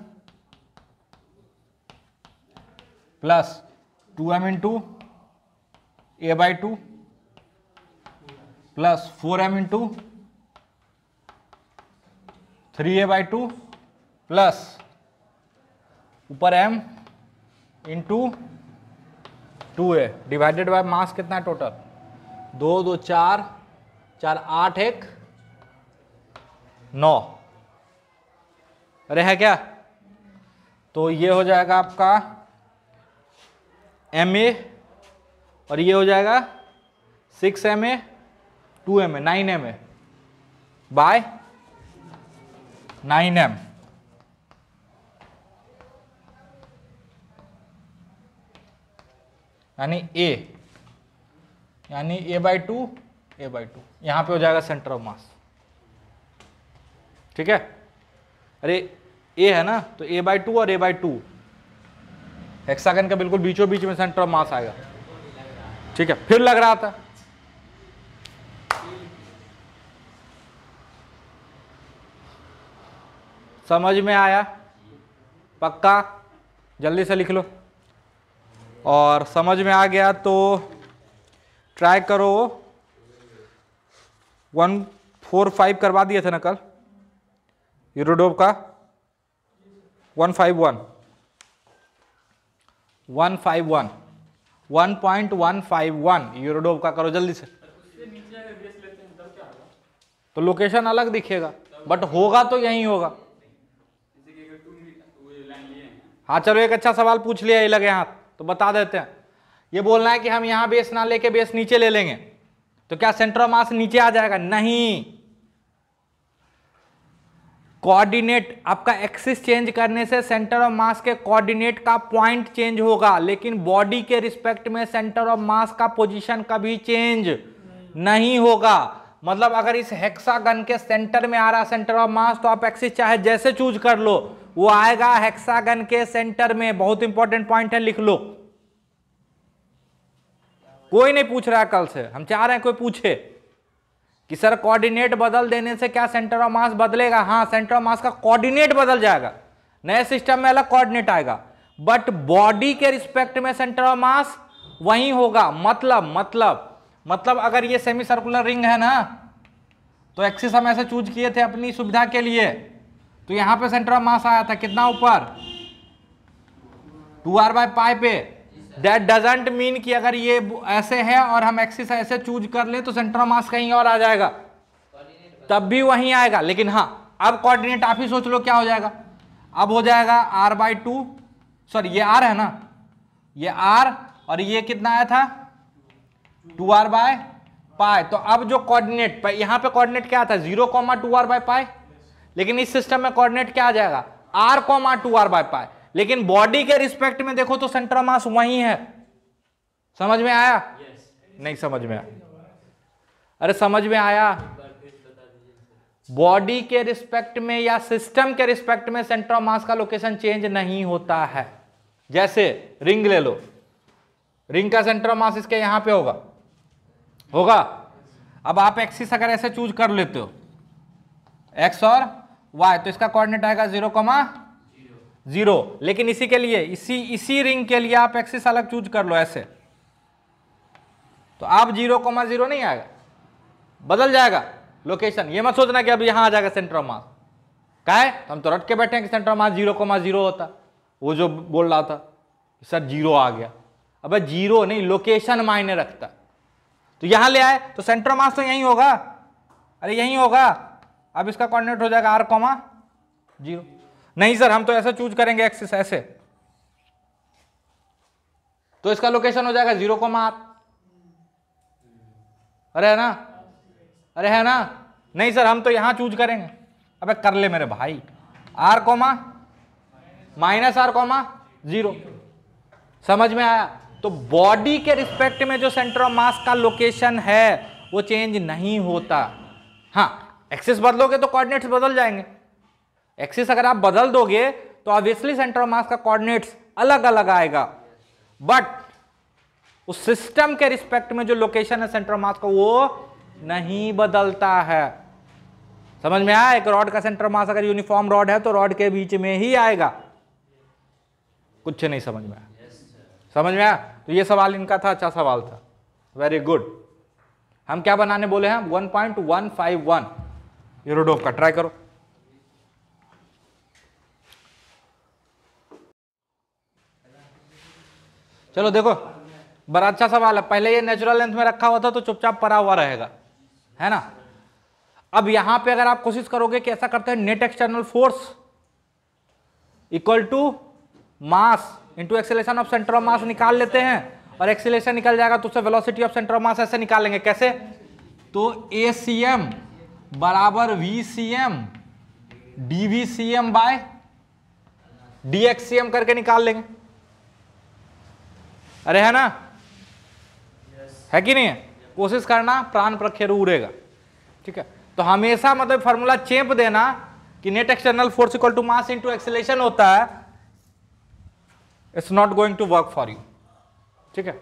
plus 2m into a/2 plus 4m into 3a/2 plus ऊपर m into 2a divided by mass कितना है टोटल, 2 2 4 4 8 1 9। अरे है क्या? तो ये हो जाएगा आपका ma, और ये हो जाएगा 6ma 2ma 9ma bye 9m, यानी a, यानी a/2 a/2 यहां पे हो जाएगा सेंटर ऑफ मास, ठीक है। अरे a है ना, तो a/2 और a/2 हेक्सागन का बिल्कुल बीचों बीच में सेंटर ऑफ मास आएगा, ठीक है। फिर लग रहा था समझ में आया? पक्का? जल्दी से लिख लो। और समझ में आ गया तो ट्राई करो। 145 करवा दिए थे ना कल यूरोडोव का, 151 1.151 यूरोडोव का करो जल्दी से। तो लोकेशन अलग दिखेगा, बट होगा तो यही होगा। हाँ चलो, एक अच्छा सवाल पूछ लिया ये लगे हाथ, तो बता देते हैं। ये बोलना है कि हम यहां बेस ना लेके बेस नीचे ले लेंगे, तो क्या सेंटर ऑफ मास नीचे आ जाएगा? नहीं, कोऑर्डिनेट आपका एक्सिस चेंज करने से सेंटर ऑफ मास के कोऑर्डिनेट का पॉइंट चेंज होगा, लेकिन बॉडी के रिस्पेक्ट में सेंटर ऑफ मास का पोजीशन कभी चेंज नहीं होगा। मतलब अगर इस हेक्सागन के सेंटर में आ रहा सेंटर ऑफ मास, तो आप एक्सिस चाहे जैसे चूज कर लो, वो आएगा हेक्सागन के सेंटर में। बहुत इंपॉर्टेंट पॉइंट है, लिख लो। कोई नहीं पूछ रहा है कल से, हम चाह रहे हैं कोई पूछे कि सर कोऑर्डिनेट बदल देने से क्या सेंटर ऑफ मास बदलेगा? हाँ, सेंटर ऑफ मास का कोऑर्डिनेट बदल जाएगा, नए सिस्टम में अलग कोऑर्डिनेट आएगा, बट बॉडी के रिस्पेक्ट में सेंटर ऑफ मास वही होगा। मतलब अगर ये सेमी सर्कुलर रिंग है ना, तो एक्सिस हम ऐसे चूज किए थे अपनी सुविधा के लिए, तो यहां पे सेंटर ऑफ मास आया था कितना ऊपर, 2r/π पे। दैट डजंट मीन कि अगर ये ऐसे है और हम एक्सिस ऐसे चूज कर ले तो सेंटर ऑफ मास कहीं और आ जाएगा, तब भी वहीं आएगा। लेकिन हाँ, अब कोऑर्डिनेट आप ही सोच लो क्या हो जाएगा। अब हो जाएगा r/2, सॉरी ये r है ना, ये r, और ये कितना आया था 2r/π। तो अब जो कोऑर्डिनेट यहां पे कोऑर्डिनेट क्या था 0,2r/π, लेकिन इस सिस्टम में कोऑर्डिनेट क्या आ जाएगा r,2r/π। लेकिन बॉडी के रिस्पेक्ट में देखो तो सेंटर ऑफ मास वही है। समझ में आया? नहीं समझ में आया? अरे समझ में आया? बॉडी के रिस्पेक्ट में या सिस्टम के रिस्पेक्ट में सेंटर ऑफ मास का लोकेशन चेंज नहीं होता है। जैसे रिंग ले लो, रिंग का सेंटर ऑफ मास इसके यहां पे होगा। अब आप एक्सिस अगर ऐसे चूज कर लेते हो एक्स और वाई, तो इसका कोऑर्डिनेट आएगा 0,0। लेकिन इसी के लिए इसी रिंग के लिए आप एक्सिस अलग चूज कर लो ऐसे, तो आप 0,0 नहीं आएगा, बदल जाएगा लोकेशन। ये मत सोचना कि अब यहां आ जाएगा सेंटर ऑफ मास। क्या है, हम तो रट के बैठे हैं कि सेंटर ऑफ मास 0,0 होता। वो जो बोल रहा था सर 0 आ गया, अब 0 नहीं, लोकेशन मायने रखता। तो यहां ले आए तो सेंटर ऑफ मास तो यहीं होगा, अरे यहीं होगा। अब इसका कोऑर्डिनेट हो जाएगा r,0। नहीं सर हम तो ऐसा चूज करेंगे एक्सिस ऐसे, तो इसका लोकेशन हो जाएगा 0,r। अरे है ना, अरे है ना। नहीं सर हम तो यहां चूज करेंगे। अबे कर ले मेरे भाई, r, -r,0। समझ में आया। तो बॉडी के रिस्पेक्ट में जो सेंटर ऑफ मास का लोकेशन है वो चेंज नहीं होता। हाँ, एक्सिस बदलोगे तो कोऑर्डिनेट्स बदल जाएंगे। एक्सिस अगर आप बदल दोगे तो ऑब्वियसली सेंटर ऑफ मास का कोऑर्डिनेट्स अलग अलग आएगा, बट उस सिस्टम के रिस्पेक्ट में जो लोकेशन है सेंटर ऑफ मास का वो नहीं बदलता है। समझ में आया। एक रॉड का सेंटर ऑफ मास अगर यूनिफॉर्म रॉड है तो रॉड के बीच में ही आएगा। कुछ नहीं समझ में आया, समझ में आया। तो ये सवाल इनका था, अच्छा सवाल था, वेरी गुड। हम क्या बनाने बोले हैं, 1.151 यूरोडोप का। ट्राई करो। चलो देखो, बड़ा अच्छा सवाल है। पहले ये नेचुरल लेंथ में रखा हुआ था तो चुपचाप पड़ा हुआ रहेगा, है ना। अब यहां पे अगर आप कोशिश करोगे कि ऐसा करते हैं, net external force equal to mass into acceleration of centre of mass निकाल लेते हैं, और एक्सेलरेशन निकल जाएगा तो उससे velocity of centre of mass ऐसे निकाल लेंगे। कैसे, तो ACM बराबर VCM DVCM बाय DXCM करके निकाल लेंगे। अरे है ना, है कि नहीं है। कोशिश करना, प्राण प्रखेरु उड़ेगा। ठीक है, तो हमेशा मतलब फॉर्मूला चेप देना कि net external force equal to mass into acceleration होता है। It's not going to work for you. ठीक है,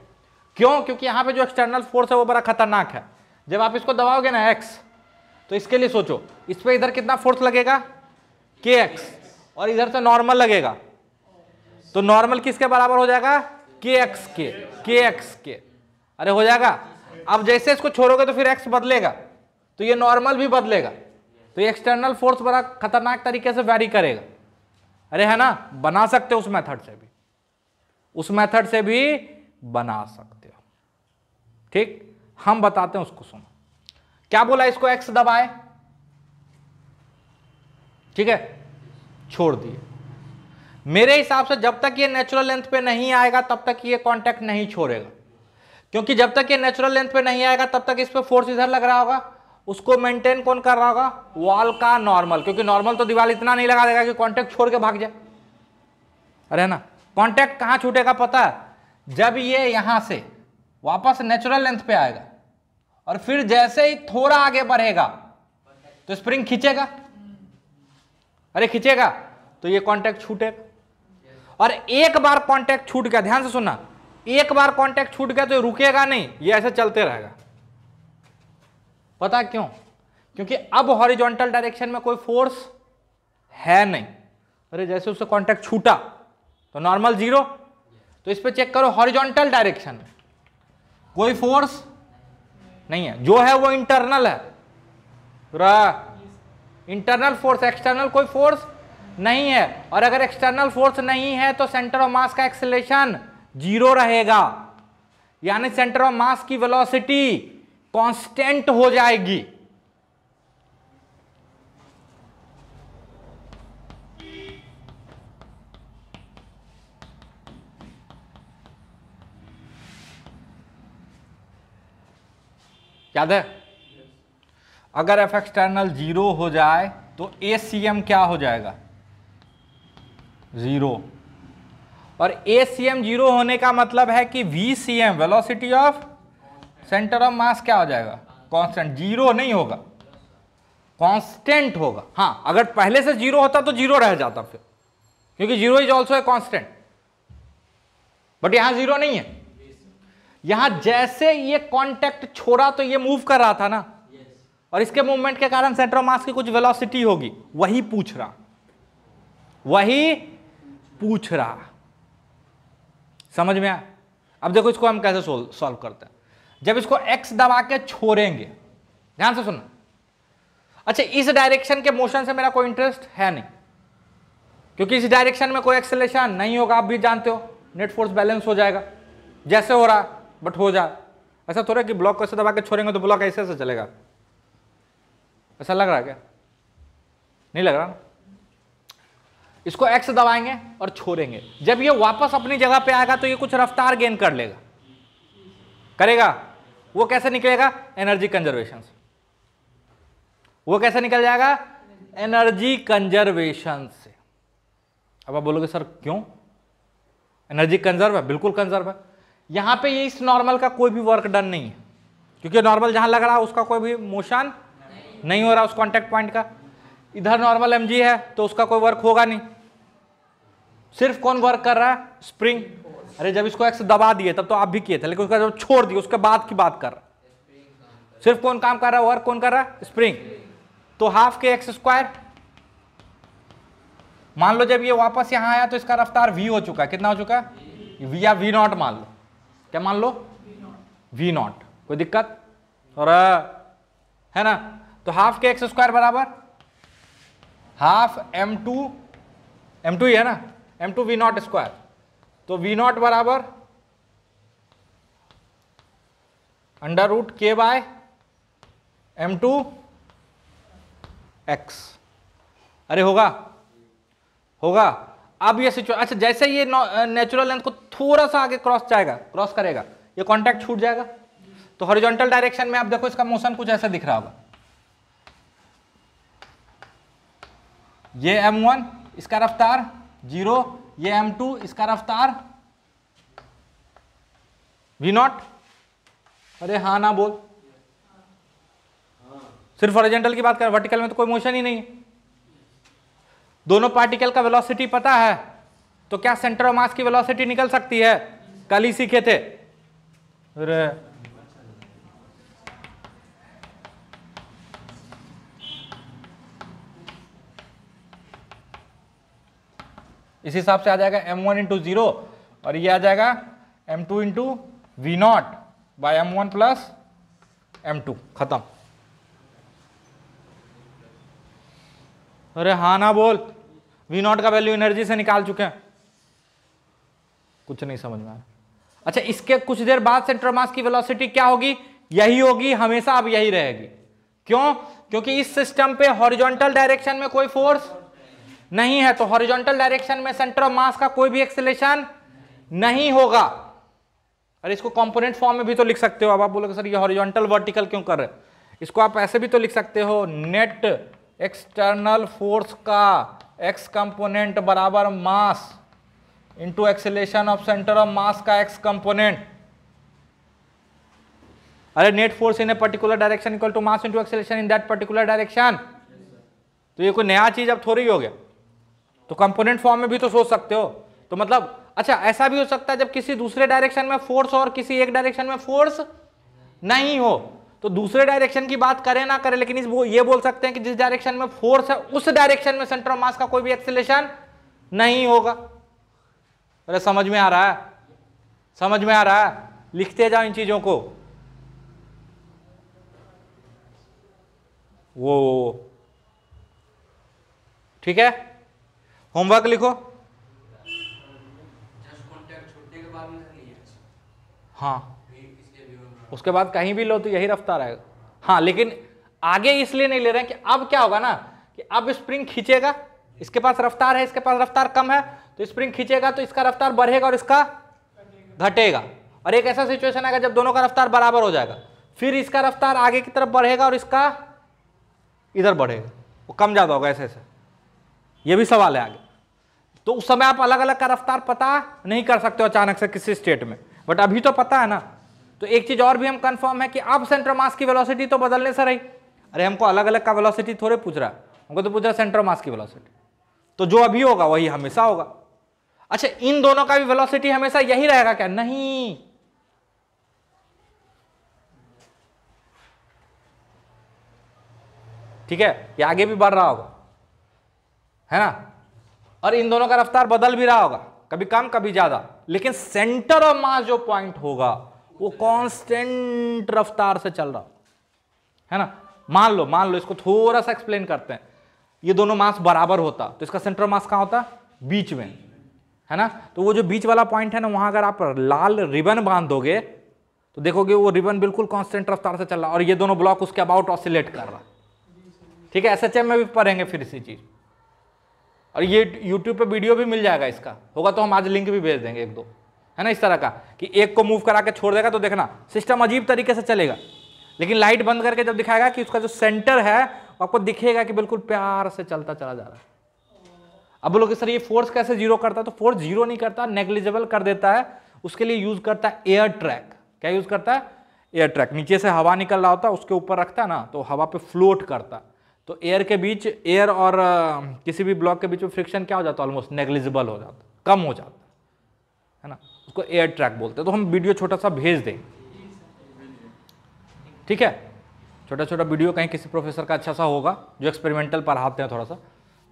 क्यों, क्योंकि यहां पे जो एक्सटर्नल फोर्स है वो बड़ा खतरनाक है। जब आप इसको दबाओगे ना x, तो इसके लिए सोचो, इस पे इधर कितना फोर्स लगेगा kx, और इधर से नॉर्मल लगेगा, तो नॉर्मल किसके बराबर हो जाएगा, kx के। अरे हो जाएगा। अब जैसे इसको छोड़ोगे तो फिर x बदलेगा, तो ये नॉर्मल भी बदलेगा, तो ये एक्सटर्नल फोर्स बड़ा खतरनाक तरीके से वैरी करेगा। अरे है ना, बना सकते हो उस मेथड से भी बना सकते हो। ठीक, हम बताते हैं उसको। सुनो क्या बोला, इसको x दबाए, ठीक है, छोड़ दिए। मेरे हिसाब से जब तक ये नेचुरल लेंथ पे नहीं आएगा तब तक ये कांटेक्ट नहीं छोड़ेगा, क्योंकि जब तक ये नेचुरल लेंथ पे नहीं आएगा तब तक इस पे फोर्स इधर लग रहा होगा। उसको मेंटेन कौन कर रहा होगा, वॉल का नॉर्मल, क्योंकि नॉर्मल तो दीवार इतना नहीं लगा देगा कि कांटेक्ट छोड़ के भाग जाए। अरे ना, कांटेक्ट कहां छूटेगा पता है, जब ये यहां से वापस नेचुरल लेंथ पे आएगा और फिर जैसे ही थोड़ा आगे बढ़ेगा तो स्प्रिंग खींचेगा। अरे खींचेगा तो ये कांटेक्ट छूटेगा, और एक बार कांटेक्ट छूट गया, ध्यान से सुनना, एक बार कांटेक्ट छूट गया तो ये रुकेगा नहीं, ये ऐसे चलते रहेगा। पता क्यों, क्योंकि अब हॉरिजॉन्टल डायरेक्शन में कोई फोर्स है नहीं। अरे जैसे उससे कांटेक्ट छूटा तो नॉर्मल 0, तो इस पे चेक करो, हॉरिजॉन्टल डायरेक्शन में कोई फोर्स नहीं है, जो है वो इंटरनल है, इंटरनल फोर्स, एक्सटर्नल कोई फोर्स नहीं है। और अगर एक्सटर्नल फोर्स नहीं है तो सेंटर ऑफ मास का एक्सेलरेशन 0 रहेगा, यानी सेंटर ऑफ मास की वेलोसिटी कांस्टेंट हो जाएगी। याद है, अगर एफ एक्सटर्नल 0 हो जाए तो ACM क्या हो जाएगा, 0। और ACM 0 होने का मतलब है कि VCM velocity of centre of मास क्या हो जाएगा, कांस्टेंट, 0 नहीं होगा, कांस्टेंट होगा। हाँ, अगर पहले से 0 होता तो 0 रह जाता फिर, क्योंकि 0 is also a constant, but यहां 0 नहीं है। यहां जैसे ये कांटेक्ट छोड़ा तो ये मूव कर रहा था ना, और इसके मूवमेंट के कारण सेंटर ऑफ मास की कुछ वेलोसिटी होगी, वही पूछ रहा, समझ में आया? अब देखो इसको हम कैसे सॉल्व करते हैं। जब इसको x दबा के छोड़ेंगे, ध्यान से सुनना। अच्छा, इस डायरेक्शन के मोशन से मेरा कोई इंटरेस्ट है नहीं, क्योंकि इस डायरेक्शन में कोई एक्सेलरेशन नहीं होगा। आप भी जानते हो नेट फोर्स बैलेंस हो जाएगा जैसे हो रहा है, बट हो जाए। ऐसा थोड़ा कि ब्लॉक को ऐसे दबा के छोड़ेंगे तो ब्लॉक ऐसे से चलेगा, ऐसा लग रहा है क्या? नहीं लग रहा ना। इसको x दबाएंगे और छोड़ेंगे, जब ये वापस अपनी जगह पे आएगा तो ये कुछ रफ्तार गेन कर लेगा, करेगा। वो कैसे निकलेगा? एनर्जी कंजर्वेशन से। वो कैसे निकल जाएगा? एनर्जी कंजर्वेशन से। अब आप बोलोगे सर क्यों? एनर्जी कंजर्व है, बिल्कुल कंजर्व है। यहां पे ये इस नॉर्मल का कोई भी वर्क डन नहीं है, क्योंकि नॉर्मल जहां लग रहा है उसका कोई भी मोशन नहीं हो रहा उस कांटेक्ट पॉइंट का। इधर नॉर्मल mg है तो उसका कोई वर्क होगा नहीं। सिर्फ कौन वर्क कर रहा है? स्प्रिंग। अरे जब इसको x दबा दिए तब तो आप भी किए थे, लेकिन उसका जब छोड़ दिए उसके बाद की बात कर रहा है। सिर्फ कौन काम कर रहा है? वर्क कौन कर रहा है? स्प्रिंग। तो हाफ के x स्क्वायर। मान लो जब ये वापस यहां आया तो इसका रफ्तार v हो चुका है। कितना हो चुका है? v या v नॉट मान लो। क्या मान लो? v not. कोई दिक्कत? और है ना? तो हाफ के x स्क्वायर बराबर हाफ m2 ही है ना, m2 v नॉट स्क्वायर। तो v नॉट बराबर under root k by m2 x। अरे होगा अब ये सिचुएशन। अच्छा, जैसे ये नेचुरल लेंथ को थोड़ा सा आगे क्रॉस करेगा, ये कांटेक्ट छूट जाएगा। तो हॉरिजॉन्टल डायरेक्शन में आप देखो इसका मोशन कुछ ऐसा दिख रहा होगा। ये m1 इसका रफ्तार 0, ये m2 इसका रफ्तार v नॉट। अरे हाँ ना बोल। सिर्फ हॉरिजॉन्टल की बात कर, वर्टिकल में तो कोई मोशन ही नहीं है। दोनों पार्टिकल का वेलोसिटी पता है, तो क्या सेंटर ऑफ मास की वेलोसिटी निकल सकती है? कल ही सीखे थे। अरे इस हिसाब से आ जाएगा m1 इंटू 0, और ये आ जाएगा m2 into V naught by m1 plus m2। खत्म। अरे हाँ ना बोल। वी नॉट का वैल्यू एनर्जी से निकाल चुके हैं। कुछ नहीं समझ में आया। अच्छा, इसके कुछ देर बाद सेंटर ऑफ मास की वेलोसिटी क्या होगी? यही होगी हमेशा, अब यही रहेगी। क्यों? क्योंकि इस सिस्टम पे हॉरिजॉन्टल डायरेक्शन में कोई फोर्स नहीं है, तो हॉरिजॉन्टल डायरेक्शन में सेंटर ऑफ मास का कोई भी एक्सेलरेशन नहीं होगा। अरे इसको कंपोनेंट फॉर्म में भी तो लिख सकते हो। अब आप बोलोगे सर ये हॉरिजॉन्टल वर्टिकल क्यों कर रहे हैं? इसको आप ऐसे भी तो लिख सकते हो, नेट एक्सटर्नल फोर्स का x कंपोनेंट बराबर mass into acceleration of centre of mass का x कंपोनेंट। अरे net force in a particular direction equal to mass into acceleration in that particular direction. तो ये कोई नया चीज अब थोड़ी हो गया। तो कंपोनेंट फॉर्म में भी तो सोच सकते हो। तो मतलब अच्छा, ऐसा भी हो सकता है जब किसी दूसरे डायरेक्शन में फोर्स और किसी एक डायरेक्शन में फोर्स नहीं हो, तो दूसरे डायरेक्शन की बात करें ना करें, लेकिन ये बोल सकते हैं कि जिस डायरेक्शन में फोर्स है उस डायरेक्शन में सेंटर ऑफ मास का कोई भी एक्सेलरेशन नहीं होगा। अरे समझ में आ रहा है? समझ में आ रहा है? लिखते जाओ इन चीजों को। वो ठीक है, होमवर्क लिखो। हाँ, उसके बाद कहीं भी लो तो यही रफ्तार आएगा। हाँ, लेकिन आगे इसलिए नहीं ले रहे हैं कि अब क्या होगा ना, कि अब स्प्रिंग खींचेगा, इसके पास रफ्तार है, इसके पास रफ्तार कम है, तो स्प्रिंग खींचेगा तो इसका रफ्तार बढ़ेगा और इसका घटेगा। और एक ऐसा सिचुएशन आएगा जब दोनों का रफ्तार बराबर हो जाएगा, फिर इसका रफ्तार आगे की तरफ बढ़ेगा और इसका इधर बढ़ेगा, वो कम ज्यादा होगा। ऐसे ऐसे ये भी सवाल है आगे। तो उस समय आप अलग अलग का रफ्तार पता नहीं कर सकते हो अचानक से किसी स्टेट में, बट अभी तो पता है ना। तो एक चीज और भी हम कंफर्म है कि अब सेंटर मास की वेलोसिटी तो बदलने से रही, अरे हमको अलग अलग का वेलोसिटी थोड़े पूछ रहा है, हमको तो पूछ रहा है सेंटर ऑफ मास की वेलोसिटी। तो जो अभी होगा वही हमेशा होगा। अच्छा, इन दोनों का भी वेलोसिटी हमेशा यही रहेगा क्या? नहीं, ठीक है, ये आगे भी बढ़ रहा होगा, है ना, और इन दोनों का रफ्तार बदल भी रहा होगा, कभी कम कभी ज्यादा, लेकिन सेंटर ऑफ मास जो पॉइंट होगा वो कांस्टेंट रफ्तार से चल रहा है ना। मान लो इसको थोड़ा सा एक्सप्लेन करते हैं। ये दोनों मास बराबर होता तो इसका सेंटर ऑफ मास कहां होता? बीच में, है ना। तो वो जो बीच वाला पॉइंट है ना, वहां अगर आप लाल रिबन बांध दोगे तो देखोगे वो रिबन बिल्कुल कांस्टेंट रफ्तार से चल रहा और ये दोनों ब्लॉक उसके अबाउट ऑसिलेट कर रहा। ठीक है, एसएचएम में भी पढ़ेंगे फिर इसी चीज, और ये यूट्यूब पे वीडियो भी मिल जाएगा, इसका होगा तो हम आज लिंक भी भेज देंगे एक दो, है ना, इस तरह का कि एक को मूव करा के छोड़ देगा तो देखना सिस्टम अजीब तरीके से चलेगा, लेकिन लाइट बंद करके जब दिखाएगा कि उसका जो सेंटर है आपको दिखेगा कि बिल्कुल प्यार से चलता चला जा रहा है। अब बोलोगे सर ये फोर्स कैसे जीरो करता है? तो फोर्स जीरो नहीं करता, नेग्लिजिबल कर देता है। उसके लिए यूज करता है एयर ट्रैक। क्या यूज करता है? Air track. नीचे से हवा निकल रहा होता है, उसके ऊपर रखता है ना, तो हवा पे फ्लोट करता है, तो एयर के बीच, एयर और किसी भी ब्लॉक के बीच में फ्रिक्शन क्या हो जाता है? ऑलमोस्ट नेग्लिजिबल हो जाता है, कम हो जाता है ना, उसको एयर ट्रैक बोलते हैं। तो हम वीडियो छोटा सा भेज देंगे, ठीक है, छोटा छोटा वीडियो कहीं किसी प्रोफेसर का अच्छा सा होगा जो एक्सपेरिमेंटल पढ़ाते हैं थोड़ा सा,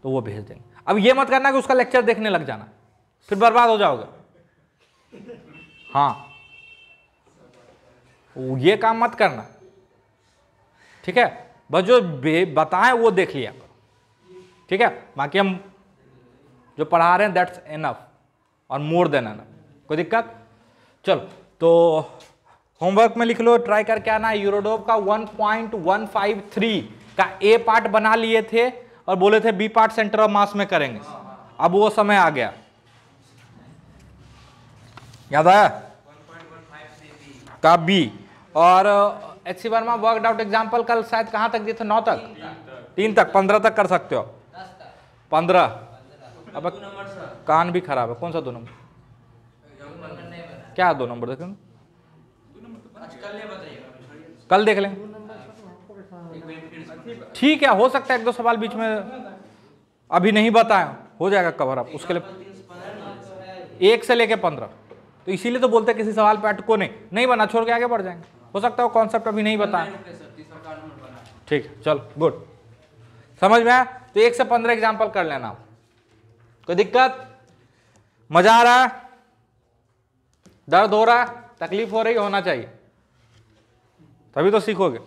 तो वो भेज देंगे। अब ये मत करना कि उसका लेक्चर देखने लग जाना, फिर बर्बाद हो जाओगे। हाँ, ये काम मत करना, ठीक है, बस जो बताएं वो देख लिया, ठीक है। बाकी हम जो पढ़ा रहे हैं दैट्स एनफ और मोर देन एनफ, कोई दिक्कत? चलो, तो होमवर्क में लिख लो, ट्राई करके आना। यूरोडोप का 1.153 का ए पार्ट बना लिए थे और बोले थे B part centre of mass में करेंगे। अब वो समय आ गया, याद आया का बी। और H C Verma worked out example कल शायद कहां तक दिए थे? 9 तक, 3 तक, 15 तक कर सकते हो। 15। अब कान भी खराब है, कौन सा 2 नंबर? क्या 2 नंबर? देखें, कल देख लेंगे, ठीक है। हो सकता है 1-2 सवाल बीच में अभी नहीं बताया, हो जाएगा कवर अप। उसके लिए 1 से लेके 15, तो इसीलिए तो बोलते हैं किसी सवाल पे अटको नहीं बना, छोड़ के आगे बढ़ जाएंगे। हो सकता है वो कॉन्सेप्ट अभी नहीं बताया, ठीक है, चल गुड, समझ में आया? तो 1 से 15 एग्जाम्पल कर लेना। कोई दिक्कत? मजा आ रहा है? दर्द हो रहा है? तकलीफ हो रही? होना चाहिए, तभी तो सीखोगे।